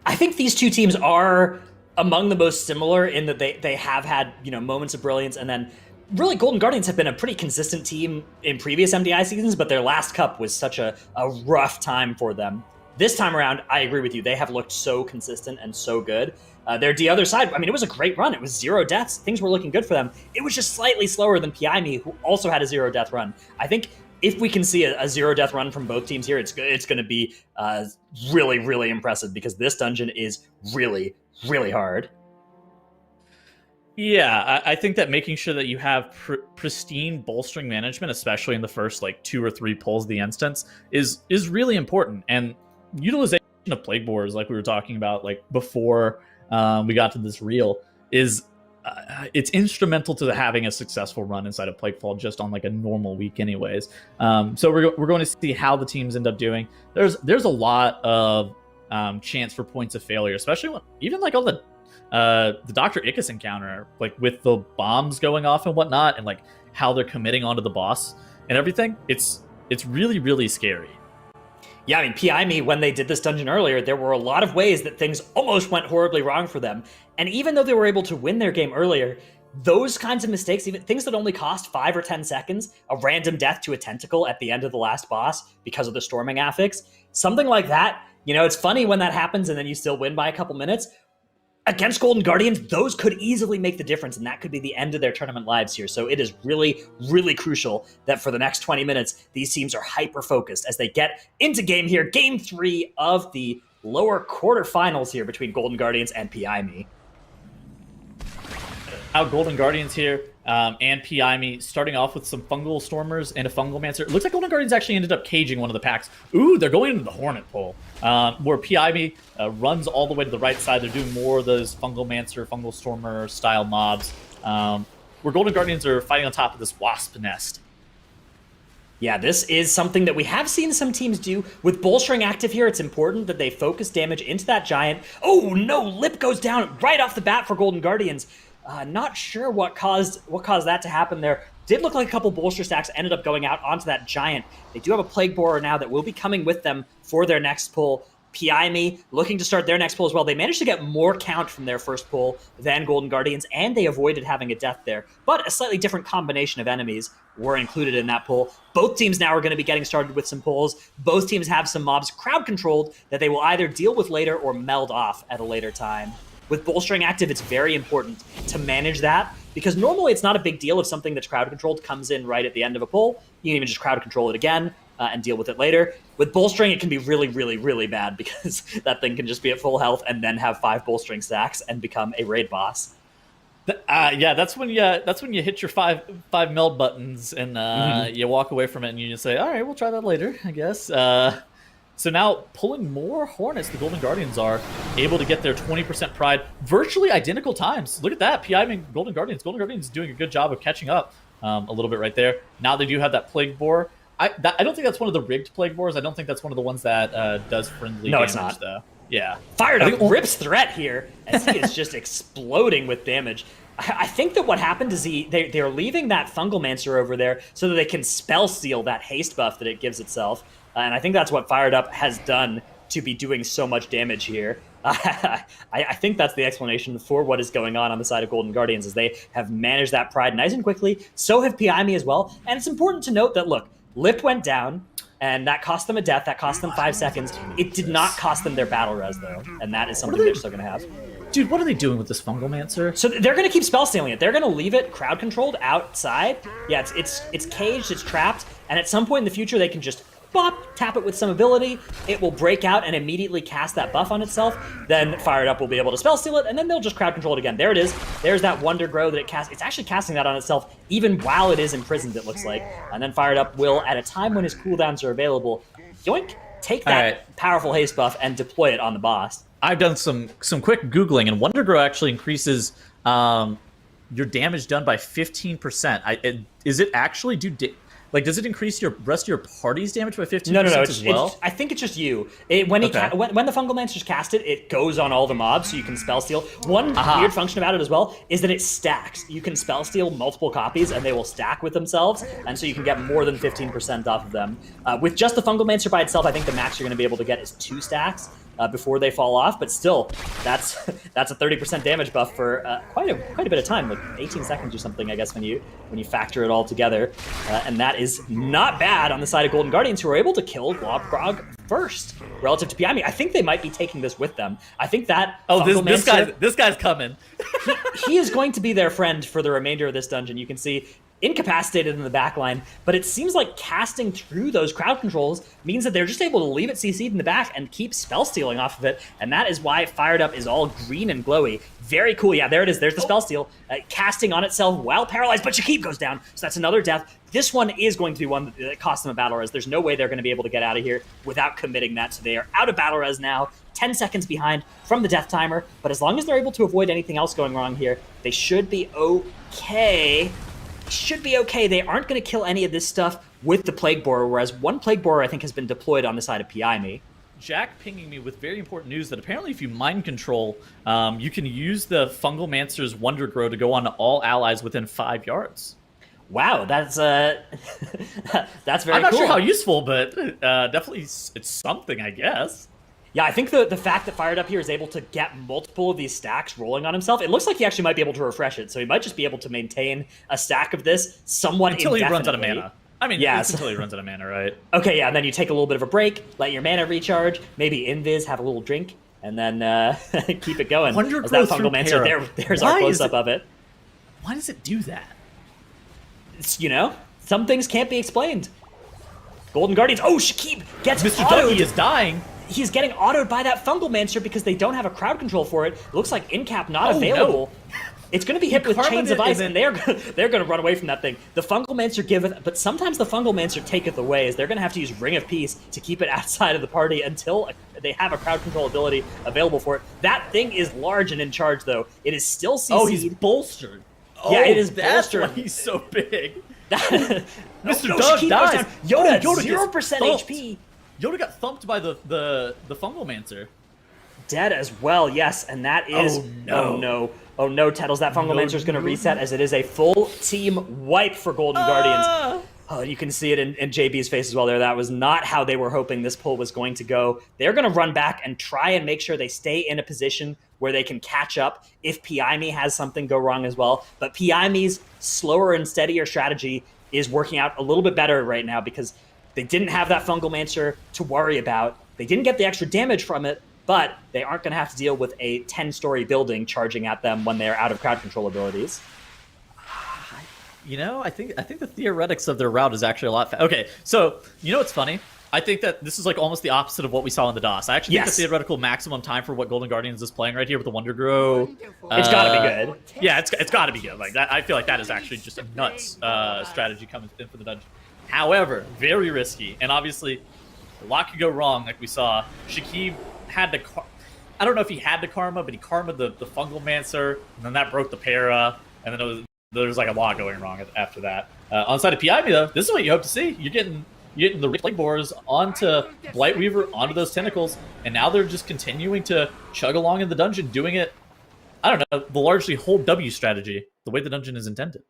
I think these two teams are among the most similar in that they have had, moments of brilliance, and then really Golden Guardians have been a pretty consistent team in previous MDI seasons, but their last cup was such a rough time for them. This time around, I agree with you. They have looked so consistent and so good. Their the other side, I mean, it was a great run. It was 0 deaths. Things were looking good for them. It was just slightly slower than PIME, who also had a 0 death run. I think if we can see a 0 death run from both teams here, it's going to be really, really impressive because this dungeon is really, really hard. Yeah, I think that making sure that you have pristine bolstering management, especially in the first 2 or 3 pulls of the instance, is really important. And utilization of plague boars, like we were talking about before we got to this reel, is it's instrumental to having a successful run inside of Plaguefall just on a normal week anyways. So we're going to see how the teams end up doing. There's a lot of chance for points of failure, especially when even on the Dr. Ickus encounter, with the bombs going off and whatnot, and how they're committing onto the boss and everything. It's really, really scary. Yeah, I mean, PIME, when they did this dungeon earlier, there were a lot of ways that things almost went horribly wrong for them. And even though they were able to win their game earlier, those kinds of mistakes, even things that only cost 5 or 10 seconds, a random death to a tentacle at the end of the last boss because of the storming affix, something like that, it's funny when that happens and then you still win by a couple minutes. Against Golden Guardians, those could easily make the difference, and that could be the end of their tournament lives here. So it is really, really crucial that for the next 20 minutes, these teams are hyper-focused as they get into game here. Game 3 of the lower quarterfinals here between Golden Guardians and PIME. Out Golden Guardians here and PIME starting off with some Fungal Stormers and a Fungal Mancer. It looks like Golden Guardians actually ended up caging one of the packs. Ooh, they're going into the Hornet pull, where PIME runs all the way to the right side. They're doing more of those Fungal Mancer, Fungal Stormer style mobs, where Golden Guardians are fighting on top of this Wasp nest. Yeah, this is something that we have seen some teams do. With bolstering active here, it's important that they focus damage into that giant. Oh no, Lip goes down right off the bat for Golden Guardians. Not sure what caused that to happen there. Did look like a couple bolster stacks ended up going out onto that giant. They do have a Plague Borer now that will be coming with them for their next pull. PIME looking to start their next pull as well. They managed to get more count from their first pull than Golden Guardians, and they avoided having a death there. But a slightly different combination of enemies were included in that pull. Both teams now are going to be getting started with some pulls. Both teams have some mobs crowd controlled that they will either deal with later or meld off at a later time. With bolstering active, it's very important to manage that, because normally it's not a big deal if something that's crowd controlled comes in right at the end of a pull. You can even just crowd control it again and deal with it later. With bolstering, it can be really, really, really bad because that thing can just be at full health and then have 5 bolstering stacks and become a raid boss. Yeah, that's when you hit your five meld buttons and you walk away from it and you just say, all right, we'll try that later, I guess. So now, pulling more Hornets, the Golden Guardians are able to get their 20% pride, virtually identical times. Look at that, PIME and Golden Guardians. Golden Guardians doing a good job of catching up a little bit right there. Now they do have that Plague Boar. I don't think that's one of the rigged Plague Boars. I don't think that's one of the ones that does friendly damage, it's not. Though. Yeah. Fired up Rip's threat here as he is just exploding with damage. I think that what happened is they're leaving that Fungal Mancer over there so that they can spell seal that haste buff that it gives itself. And I think that's what Fired Up has done to be doing so much damage here. I think that's the explanation for what is going on the side of Golden Guardians, is they have managed that pride nice and quickly. So have PIME as well. And it's important to note that, look, Lip went down, and that cost them a death. That cost them 5 seconds. It did not cost them their battle res, though, and that is something they're still going to have. Dude, what are they doing with this Fungal Mancer? So they're going to keep spell stealing it. They're going to leave it crowd controlled outside. Yeah, it's caged, it's trapped, and at some point in the future, they can just bop, tap it with some ability, it will break out and immediately cast that buff on itself. Then Fired Up will be able to spell steal it, and then they'll just crowd control it again. There it is. There's that Wonder Grow that it casts. It's actually casting that on itself even while it is imprisoned, it looks like. And then Fired Up will, at a time when his cooldowns are available, yoink, take that powerful haste buff and deploy it on the boss. I've done some quick Googling, and Wonder Grow actually increases your damage done by 15%. Is it actually does it increase your rest of your party's damage by 15% No. as well? I think it's just you. When the Fungal Mancers cast it, it goes on all the mobs, so you can spell steal. One weird function about it as well is that it stacks. You can spell steal multiple copies, and they will stack with themselves, and so you can get more than 15% off of them. With just the Fungal Mancer by itself, I think the max you're going to be able to get is 2 stacks before they fall off. But still, that's a 30% damage buff for quite a bit of time, like 18 seconds or something, I guess, when you factor it all together, and that is not bad on the side of Golden Guardians, who are able to kill Globgrog first relative to PI. I think they might be taking this with them. I think that this guy's coming. he is going to be their friend for the remainder of this dungeon. You can see incapacitated in the back line, but it seems like casting through those crowd controls means that they're just able to leave it CC'd in the back and keep spell stealing off of it, and that is why Fired Up is all green and glowy. Very cool. Yeah, there it is. There's the spell steal. Casting on itself while paralyzed, but Shakib goes down, so that's another death. This one is going to be one that costs them a battle res. There's no way they're going to be able to get out of here without committing that, so they are out of battle res now, 10 seconds behind from the death timer, but as long as they're able to avoid anything else going wrong here, they should be okay. They aren't going to kill any of this stuff with the Plague Borer, whereas one Plague Borer I think has been deployed on the side of PI me. Jack pinging me with very important news that apparently if you mind control, you can use the Fungal Mancer's Wonder Grow to go on to all allies within 5 yards. Wow, that's that's very cool. I'm not sure how useful, but definitely it's something, I guess. Yeah, I think the fact that Fired Up here is able to get multiple of these stacks rolling on himself, it looks like he actually might be able to refresh it, so he might just be able to maintain a stack of this somewhat until indefinitely. He runs out of mana. I mean, yes. Until he runs out of mana, right? Okay, yeah, and then you take a little bit of a break, let your mana recharge, maybe Invis, have a little drink, and then keep it going. Wonder as that Fungal Mancer, there's our close-up of it. Why does it do that? It's, some things can't be explained. Golden Guardians, Shakib gets Mr. autoed. Dougie is dying. He's getting autoed by that Fungal Mancer because they don't have a crowd control for it. Looks like in-cap not available. No. It's going to be hit with Chains of Ice, and they're going to run away from that thing. The Fungal Mancer giveth, but sometimes the Fungal Mancer taketh away, as they're going to have to use Ring of Peace to keep it outside of the party until they have a crowd control ability available for it. That thing is large and in charge, though. It is still CC'd. Oh, he's bolstered. Yeah, it is that's bolstered. Why he's so big. Mr. Doug dies. Yoda 0% HP. Yoda got thumped by the Fungal Mancer. Dead as well, yes, and that is... Oh no, Tettles, that Fungal Mancer is going to reset as it is a full team wipe for Golden Guardians. Oh, you can see it in JB's face as well there. That was not how they were hoping this pull was going to go. They're going to run back and try and make sure they stay in a position where they can catch up if PI has something go wrong as well. But PI's slower and steadier strategy is working out a little bit better right now because they didn't have that Fungal Mancer to worry about. They didn't get the extra damage from it, but they aren't going to have to deal with a 10-story building charging at them when they're out of crowd control abilities. I think the theoretics of their route is actually a lot okay, so, what's funny? I think that this is like almost the opposite of what we saw in the DOS. I actually think the theoretical maximum time for what Golden Guardians is playing right here with the Wonder Grow... it's got to be good. Yeah, it's got to be good. Like that, I feel like that is actually just a nuts strategy coming in for the dungeon. However, very risky, and obviously a lot could go wrong, like we saw. Shakib had to... I don't know if he had the karma, but he karma'd the Fungal Mancer, and then that broke the para, and then there was like a lot going wrong after that. On the side of PI, though, this is what you hope to see. You're getting the Plague Borers onto Blightweaver, onto those tentacles, and now they're just continuing to chug along in the dungeon, doing it, I don't know, the largely hold W strategy, the way the dungeon is intended.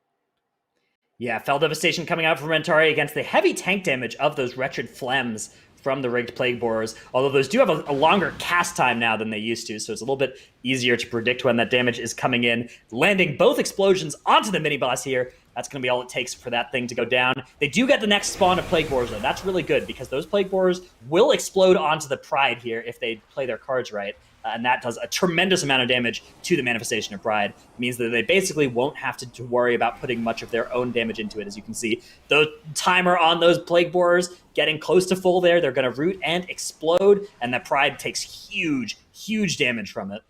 Yeah, Fell Devastation coming out from Rentari against the heavy tank damage of those Wretched Phlegms. from the rigged Plague Borers, although those do have a longer cast time now than they used to, so it's a little bit easier to predict when that damage is coming in. Landing both explosions onto the mini-boss here, that's going to be all it takes for that thing to go down. They do get the next spawn of Plague Borers, though. That's really good, because those Plague Borers will explode onto the Pride here if they play their cards right. And that does a tremendous amount of damage to the Manifestation of Pride. It means that they basically won't have to worry about putting much of their own damage into it. As you can see, the timer on those Plague Borers getting close to full there. They're going to root and explode, and the Pride takes huge, huge damage from it.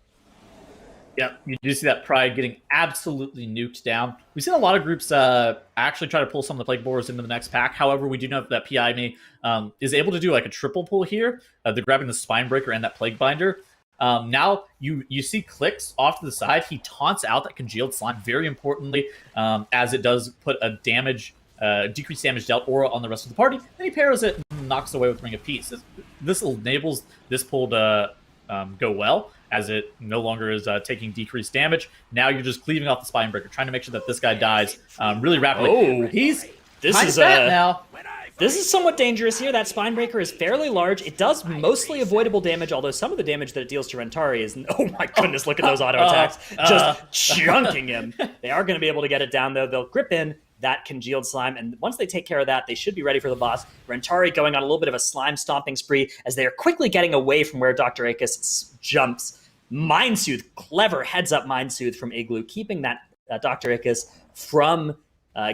Yeah, you do see that Pride getting absolutely nuked down. We've seen a lot of groups actually try to pull some of the Plague Borers into the next pack. However, we do know that PIME is able to do like a triple pull here. They're grabbing the Spinebreaker and that Plague Binder. Now you see Clicks off to the side. He taunts out that Congealed Slime very importantly, as it does put a decreased damage dealt aura on the rest of the party. Then he pairs it and knocks away with Ring of Peace. This enables this pull to go well, as it no longer is taking decreased damage. Now you're just cleaving off the Spinebreaker, trying to make sure that this guy dies really rapidly. Oh, This is fat now. This is somewhat dangerous here. That Spinebreaker is fairly large. It does mostly avoidable damage, although some of the damage that it deals to Rentari is... Oh my goodness, look at those auto attacks. Just chunking him. They are going to be able to get it down, though. They'll grip in that Congealed Slime, and once they take care of that, they should be ready for the boss. Rentari going on a little bit of a slime stomping spree as they are quickly getting away from where Dr. Ickus jumps. Mind Soothe, clever heads-up Mind Soothe from Igloo, keeping that Dr. Ickus from...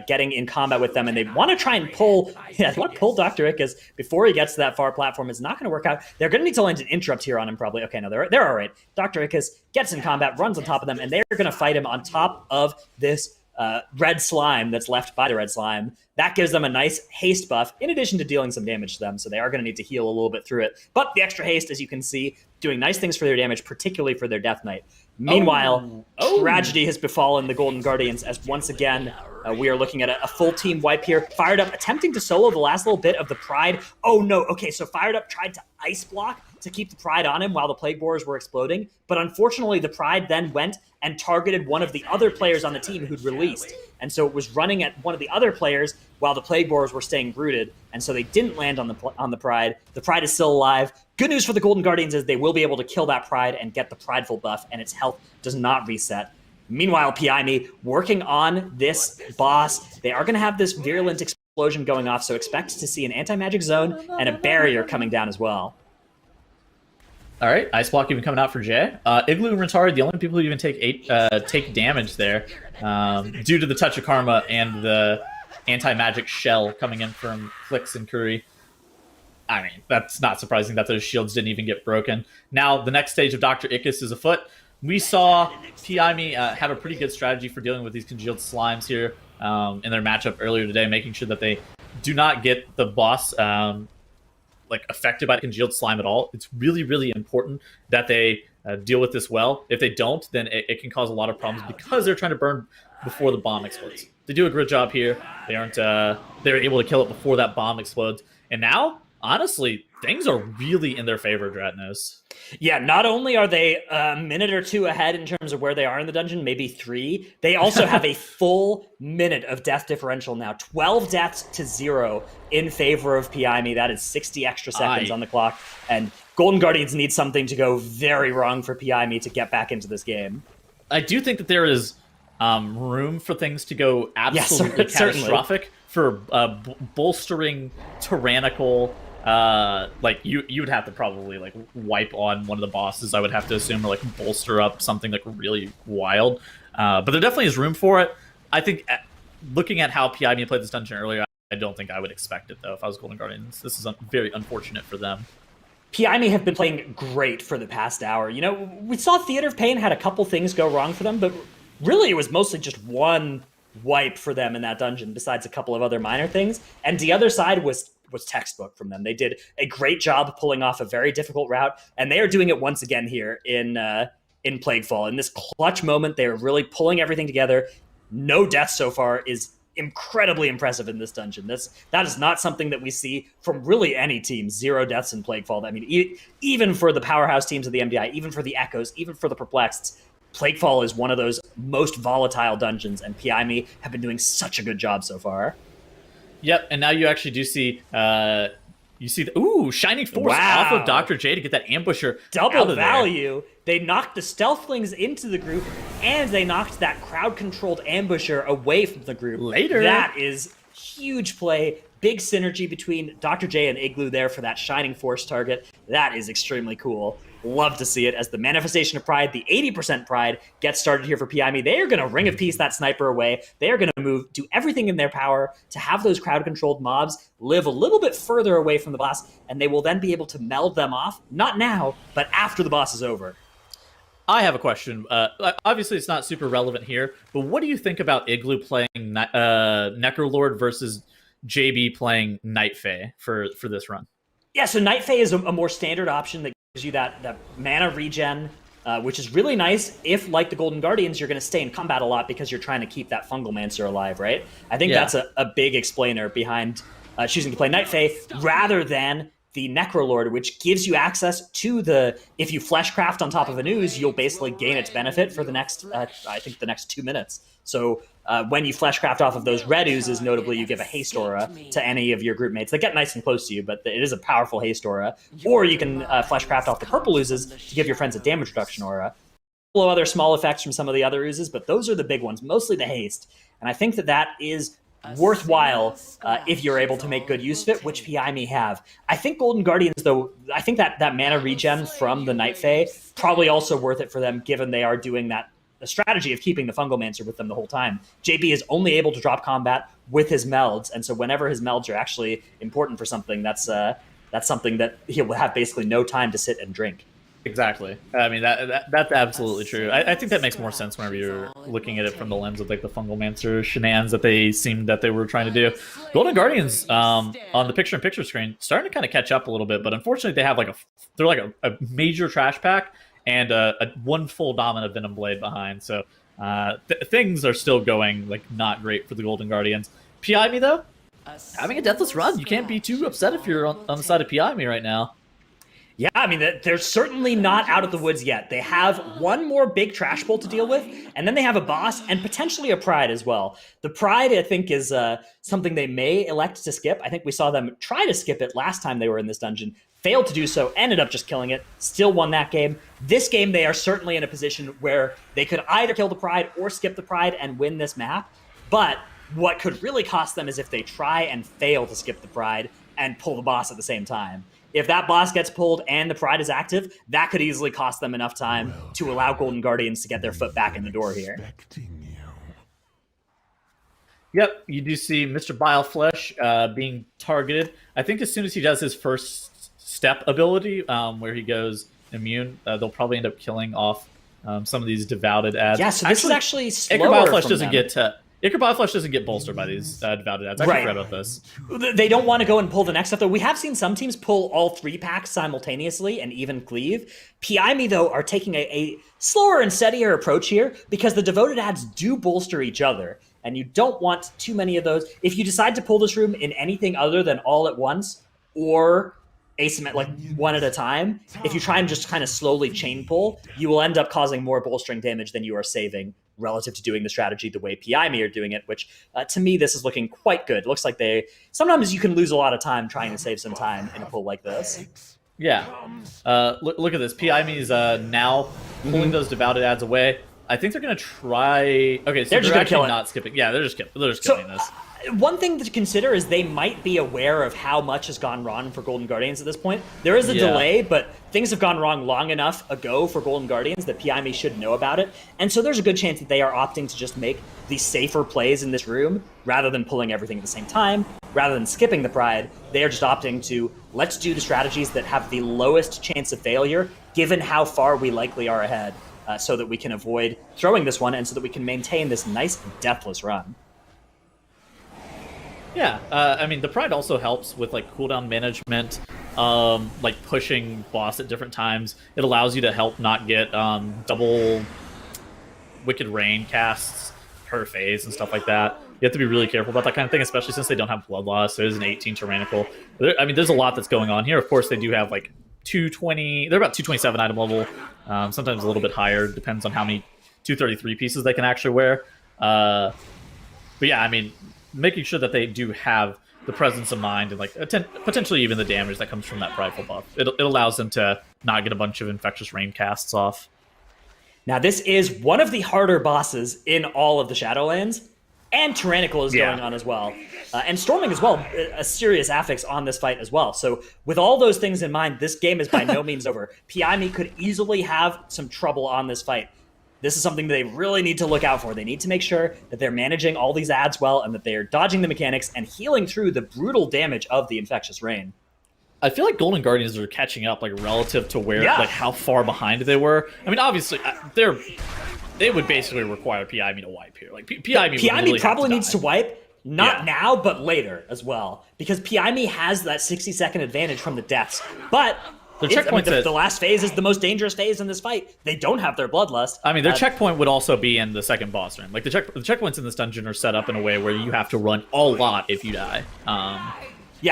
getting in combat with them, and they want to try and pull Dr. Ickus before he gets to that far platform. It's not going to work out. They're going to need to land an interrupt here on him, probably. Okay, no, they're all right. Dr. Ickus gets in combat, runs on top of them, and they're going to fight him on top of this red slime that's left by the red slime. That gives them a nice haste buff, in addition to dealing some damage to them, so they are going to need to heal a little bit through it. But the extra haste, as you can see, doing nice things for their damage, particularly for their Death Knight. Meanwhile, tragedy has befallen the Golden Guardians, as once again, we are looking at a full team wipe here. Fired Up attempting to solo the last little bit of the Pride. Oh no, okay, so Fired Up tried to ice block to keep the Pride on him while the Plague Borers were exploding, but unfortunately the Pride then went and targeted one of the other players on the team who'd released. And so it was running at one of the other players while the Plague Borers were staying rooted, and so they didn't land on the Pride. The Pride is still alive. Good news for the Golden Guardians is they will be able to kill that Pride and get the Prideful buff, and its health does not reset. Meanwhile, PIME working on this boss. They are going to have this virulent explosion going off, so expect to see an anti-magic zone and a barrier coming down as well. All right, Ice Block even coming out for Jay. Igloo and Rentari, the only people who even take damage there, due to the Touch of Karma and the anti-magic shell coming in from Clicks and Curry. I mean, that's not surprising that those shields didn't even get broken. Now, the next stage of Dr. Ickus is afoot. We saw PIME have a pretty good strategy for dealing with these congealed slimes here in their matchup earlier today, making sure that they do not get the boss affected by the congealed slime at all. It's really, really important that they deal with this well. If they don't, then it can cause a lot of problems because they're trying to burn before the bomb explodes. They do a great job here. They're able to kill it before that bomb explodes. And now, honestly, things are really in their favor, Dratnos. Yeah, not only are they a minute or two ahead in terms of where they are in the dungeon, maybe 3, they also have a full minute of death differential now. 12 deaths to 0 in favor of PIME. That is 60 extra seconds on the clock. And Golden Guardians need something to go very wrong for PIME to get back into this game. I do think that there is room for things to go absolutely catastrophic for bolstering tyrannical. You would have to probably wipe on one of the bosses, I would have to assume, or bolster up something really wild. But there definitely is room for it. I think looking at how PIME played this dungeon earlier, I don't think I would expect it though if I was Golden Guardians. This is very unfortunate for them. PIME have been playing great for the past hour. You know, we saw Theater of Pain had a couple things go wrong for them, but really it was mostly just one wipe for them in that dungeon, besides a couple of other minor things. And the other side was textbook from them. They did a great job pulling off a very difficult route, and they are doing it once again here in Plaguefall. In this clutch moment, they are really pulling everything together. No deaths so far is incredibly impressive in this dungeon. That is not something that we see from really any team. 0 deaths in Plaguefall. I mean, even for the powerhouse teams of the MDI, even for the Echoes, even for the Perplexed, Plaguefall is one of those most volatile dungeons, and PIME have been doing such a good job so far. Yep, and now you actually do see You see the Shining Force off of Dr. J to get that ambusher Double out of value. They knocked the Stealthlings into the group, and they knocked that crowd-controlled ambusher away from the group. Later. That is huge play. Big synergy between Dr. J and Igloo there for that Shining Force target. That is extremely cool. Love to see it as the manifestation of pride, the 80% pride gets started here for PIME. They are going to Ring of Peace that sniper away. They are going to do everything in their power to have those crowd-controlled mobs live a little bit further away from the boss, and they will then be able to meld them off, not now, but after the boss is over. I have a question. Obviously, it's not super relevant here, but what do you think about Igloo playing Necrolord versus JB playing Night Fae for this run? Yeah, so Night Fae is a more standard option that gives you that mana regen, which is really nice if, like the Golden Guardians, you're going to stay in combat a lot because you're trying to keep that Fungal Mancer alive, right? I think that's a big explainer behind choosing to play Night Fae rather than the Necrolord, which gives you access to if you Fleshcraft on top of an ooze, you'll basically gain its benefit for the next, I think the next 2 minutes. So when you Fleshcraft off of those red oozes, notably you give a haste aura to any of your group mates. They get nice and close to you, but it is a powerful haste aura. Or you can Fleshcraft off the purple oozes to give your friends a damage reduction aura. A couple of other small effects from some of the other oozes, but those are the big ones, mostly the haste. And I think that is worthwhile if you're able to make good use of it, which PI may have. I think Golden Guardians, though, I think that mana regen from the Night Fae probably also worth it for them, given they are doing the strategy of keeping the Fungal Mancer with them the whole time. JB is only able to drop combat with his melds, and so whenever his melds are actually important for something, that's something that he'll have basically no time to sit and drink. Exactly. I mean, that's absolutely true. I think that makes more sense whenever you're looking at it from the lens of like the Fungal Mancer shenanigans that they seemed that they were trying to do. Golden Guardians on the picture-in-picture screen starting to kind of catch up a little bit, but unfortunately they have they're like a major trash pack and one full dominant Venom Blade behind. So things are still going like not great for the Golden Guardians. PI me though, having a deathless run, you can't be too upset if you're on the side of PI me right now. Yeah, I mean, they're certainly not out of the woods yet. They have one more big trash bowl to deal with, and then they have a boss and potentially a Pride as well. The Pride, I think, is something they may elect to skip. I think we saw them try to skip it last time they were in this dungeon, failed to do so, ended up just killing it, still won that game. This game, they are certainly in a position where they could either kill the Pride or skip the Pride and win this map, but what could really cost them is if they try and fail to skip the Pride and pull the boss at the same time. If that boss gets pulled and the Pride is active, that could easily cost them enough time to allow Golden Guardians to get their foot back in the door here. Yep, you do see Mr. Bileflesh being targeted. I think as soon as he does his first step ability, where he goes immune, they'll probably end up killing off some of these devoted ads. Yeah, so this is actually slower. Ichor Bileflesh doesn't get Ichor Bileflesh doesn't get bolstered by these devoted ads. I forgot about this. They don't want to go and pull the next stuff, though. We have seen some teams pull all 3 packs simultaneously and even cleave. PI me, though, are taking a slower and steadier approach here because the devoted ads do bolster each other, and you don't want too many of those. If you decide to pull this room in anything other than all at once or like one at a time, if you try and just kind of slowly chain pull, you will end up causing more bolstering damage than you are saving relative to doing the strategy the way PI me are doing it, which to me, this is looking quite good. It looks like sometimes you can lose a lot of time trying to save some time in a pull like this. Yeah. Look at this. PI me is now pulling those devoted ads away. I think they're going to try... Okay, so they're just going to kill it. Not skipping. Yeah, they're just killing this. One thing to consider is they might be aware of how much has gone wrong for Golden Guardians at this point. There is a delay, but things have gone wrong long enough ago for Golden Guardians that PIME should know about it. And so there's a good chance that they are opting to just make the safer plays in this room rather than pulling everything at the same time, rather than skipping the Pride. They are just opting to, let's do the strategies that have the lowest chance of failure, given how far we likely are ahead, so that we can avoid throwing this one and so that we can maintain this nice deathless run. Yeah, I mean, the Pride also helps with like cooldown management, like pushing boss at different times. It allows you to help not get double Wicked Rain casts per phase and stuff like that. You have to be really careful about that kind of thing, especially since they don't have Blood Loss. There's an 18 tyrannical. I mean, there's a lot that's going on here. Of course, they do have like 220. They're about 227 item level, sometimes a little bit higher. Depends on how many 233 pieces they can actually wear. But yeah, I mean, making sure that they do have the presence of mind and like potentially even the damage that comes from that Prideful buff. It allows them to not get a bunch of Infectious Rain casts off. Now, this is one of the harder bosses in all of the Shadowlands, and Tyrannical is going on as well. And Storming as well, a serious affix on this fight as well. So with all those things in mind, this game is by no means over. PIME could easily have some trouble on this fight. This is something they really need to look out for. They need to make sure that they're managing all these ads well and that they are dodging the mechanics and healing through the brutal damage of the Infectious Rain. I feel like Golden Guardians are catching up, like relative to where, like how far behind they were. I mean, obviously, they would basically require PIME to wipe here. Like PIME really probably needs to wipe, not now, but later as well, because PIME has that 60-second advantage from the deaths. But the checkpoint, the last phase is the most dangerous phase in this fight. They don't have their Bloodlust. I mean, their checkpoint would also be in the second boss room. Like the checkpoints in this dungeon are set up in a way where you have to run a lot if you die.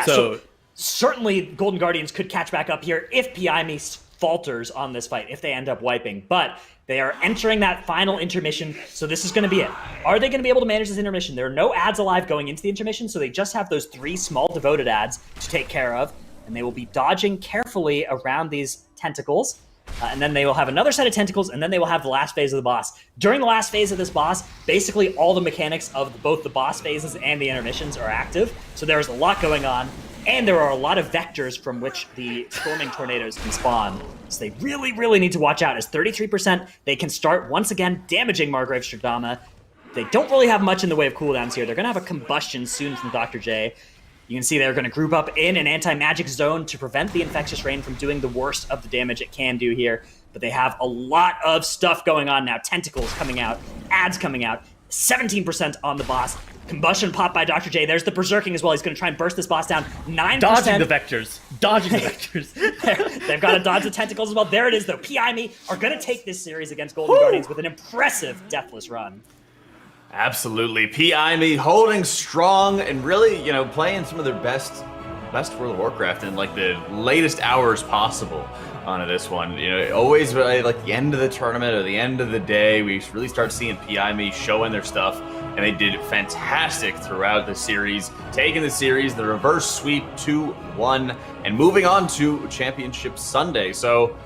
So certainly Golden Guardians could catch back up here if PIME falters on this fight, if they end up wiping. But they are entering that final intermission, so this is going to be it. Are they going to be able to manage this intermission? There are no ads alive going into the intermission, so they just have those 3 small devoted ads to take care of, and they will be dodging carefully around these tentacles. And then they will have another set of tentacles, and then they will have the last phase of the boss. During the last phase of this boss, basically all the mechanics of both the boss phases and the intermissions are active, so there's a lot going on. And there are a lot of vectors from which the Storming Tornadoes can spawn. So they really, really need to watch out. As 33%, they can start once again damaging Margrave Stradama. They don't really have much in the way of cooldowns here. They're going to have a combustion soon from Dr. J. You can see they're going to group up in an anti-magic zone to prevent the Infectious Rain from doing the worst of the damage it can do here. But they have a lot of stuff going on now. Tentacles coming out, ads coming out, 17% on the boss. Combustion pop by Dr. J. There's the Berserking as well. He's going to try and burst this boss down. 9%. Dodging the vectors. They've got to dodge the tentacles as well. There it is, though. PIME are going to take this series against Golden Guardians with an impressive deathless run. Absolutely. PIME holding strong and really, playing some of their best World of Warcraft in like the latest hours possible onto this one. Always like the end of the tournament or the end of the day, we really start seeing PIME showing their stuff. And they did fantastic throughout the series, taking the series, the reverse sweep 2-1, and moving on to Championship Sunday. So,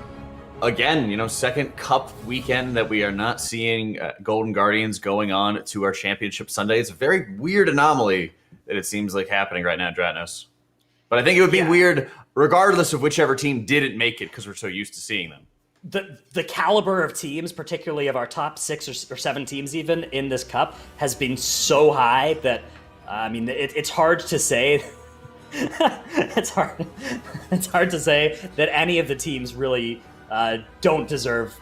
again, second Cup weekend that we are not seeing Golden Guardians going on to our Championship Sunday. It's a very weird anomaly that it seems like happening right now, Dratnos. But I think it would be weird regardless of whichever team didn't make it because we're so used to seeing them. The caliber of teams, particularly of our top 6 or 7 teams even in this cup, has been so high that it's hard to say. it's hard to say that any of the teams really don't deserve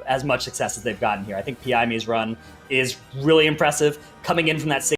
as much success as they've gotten here. I think PIME's run is really impressive, coming in from that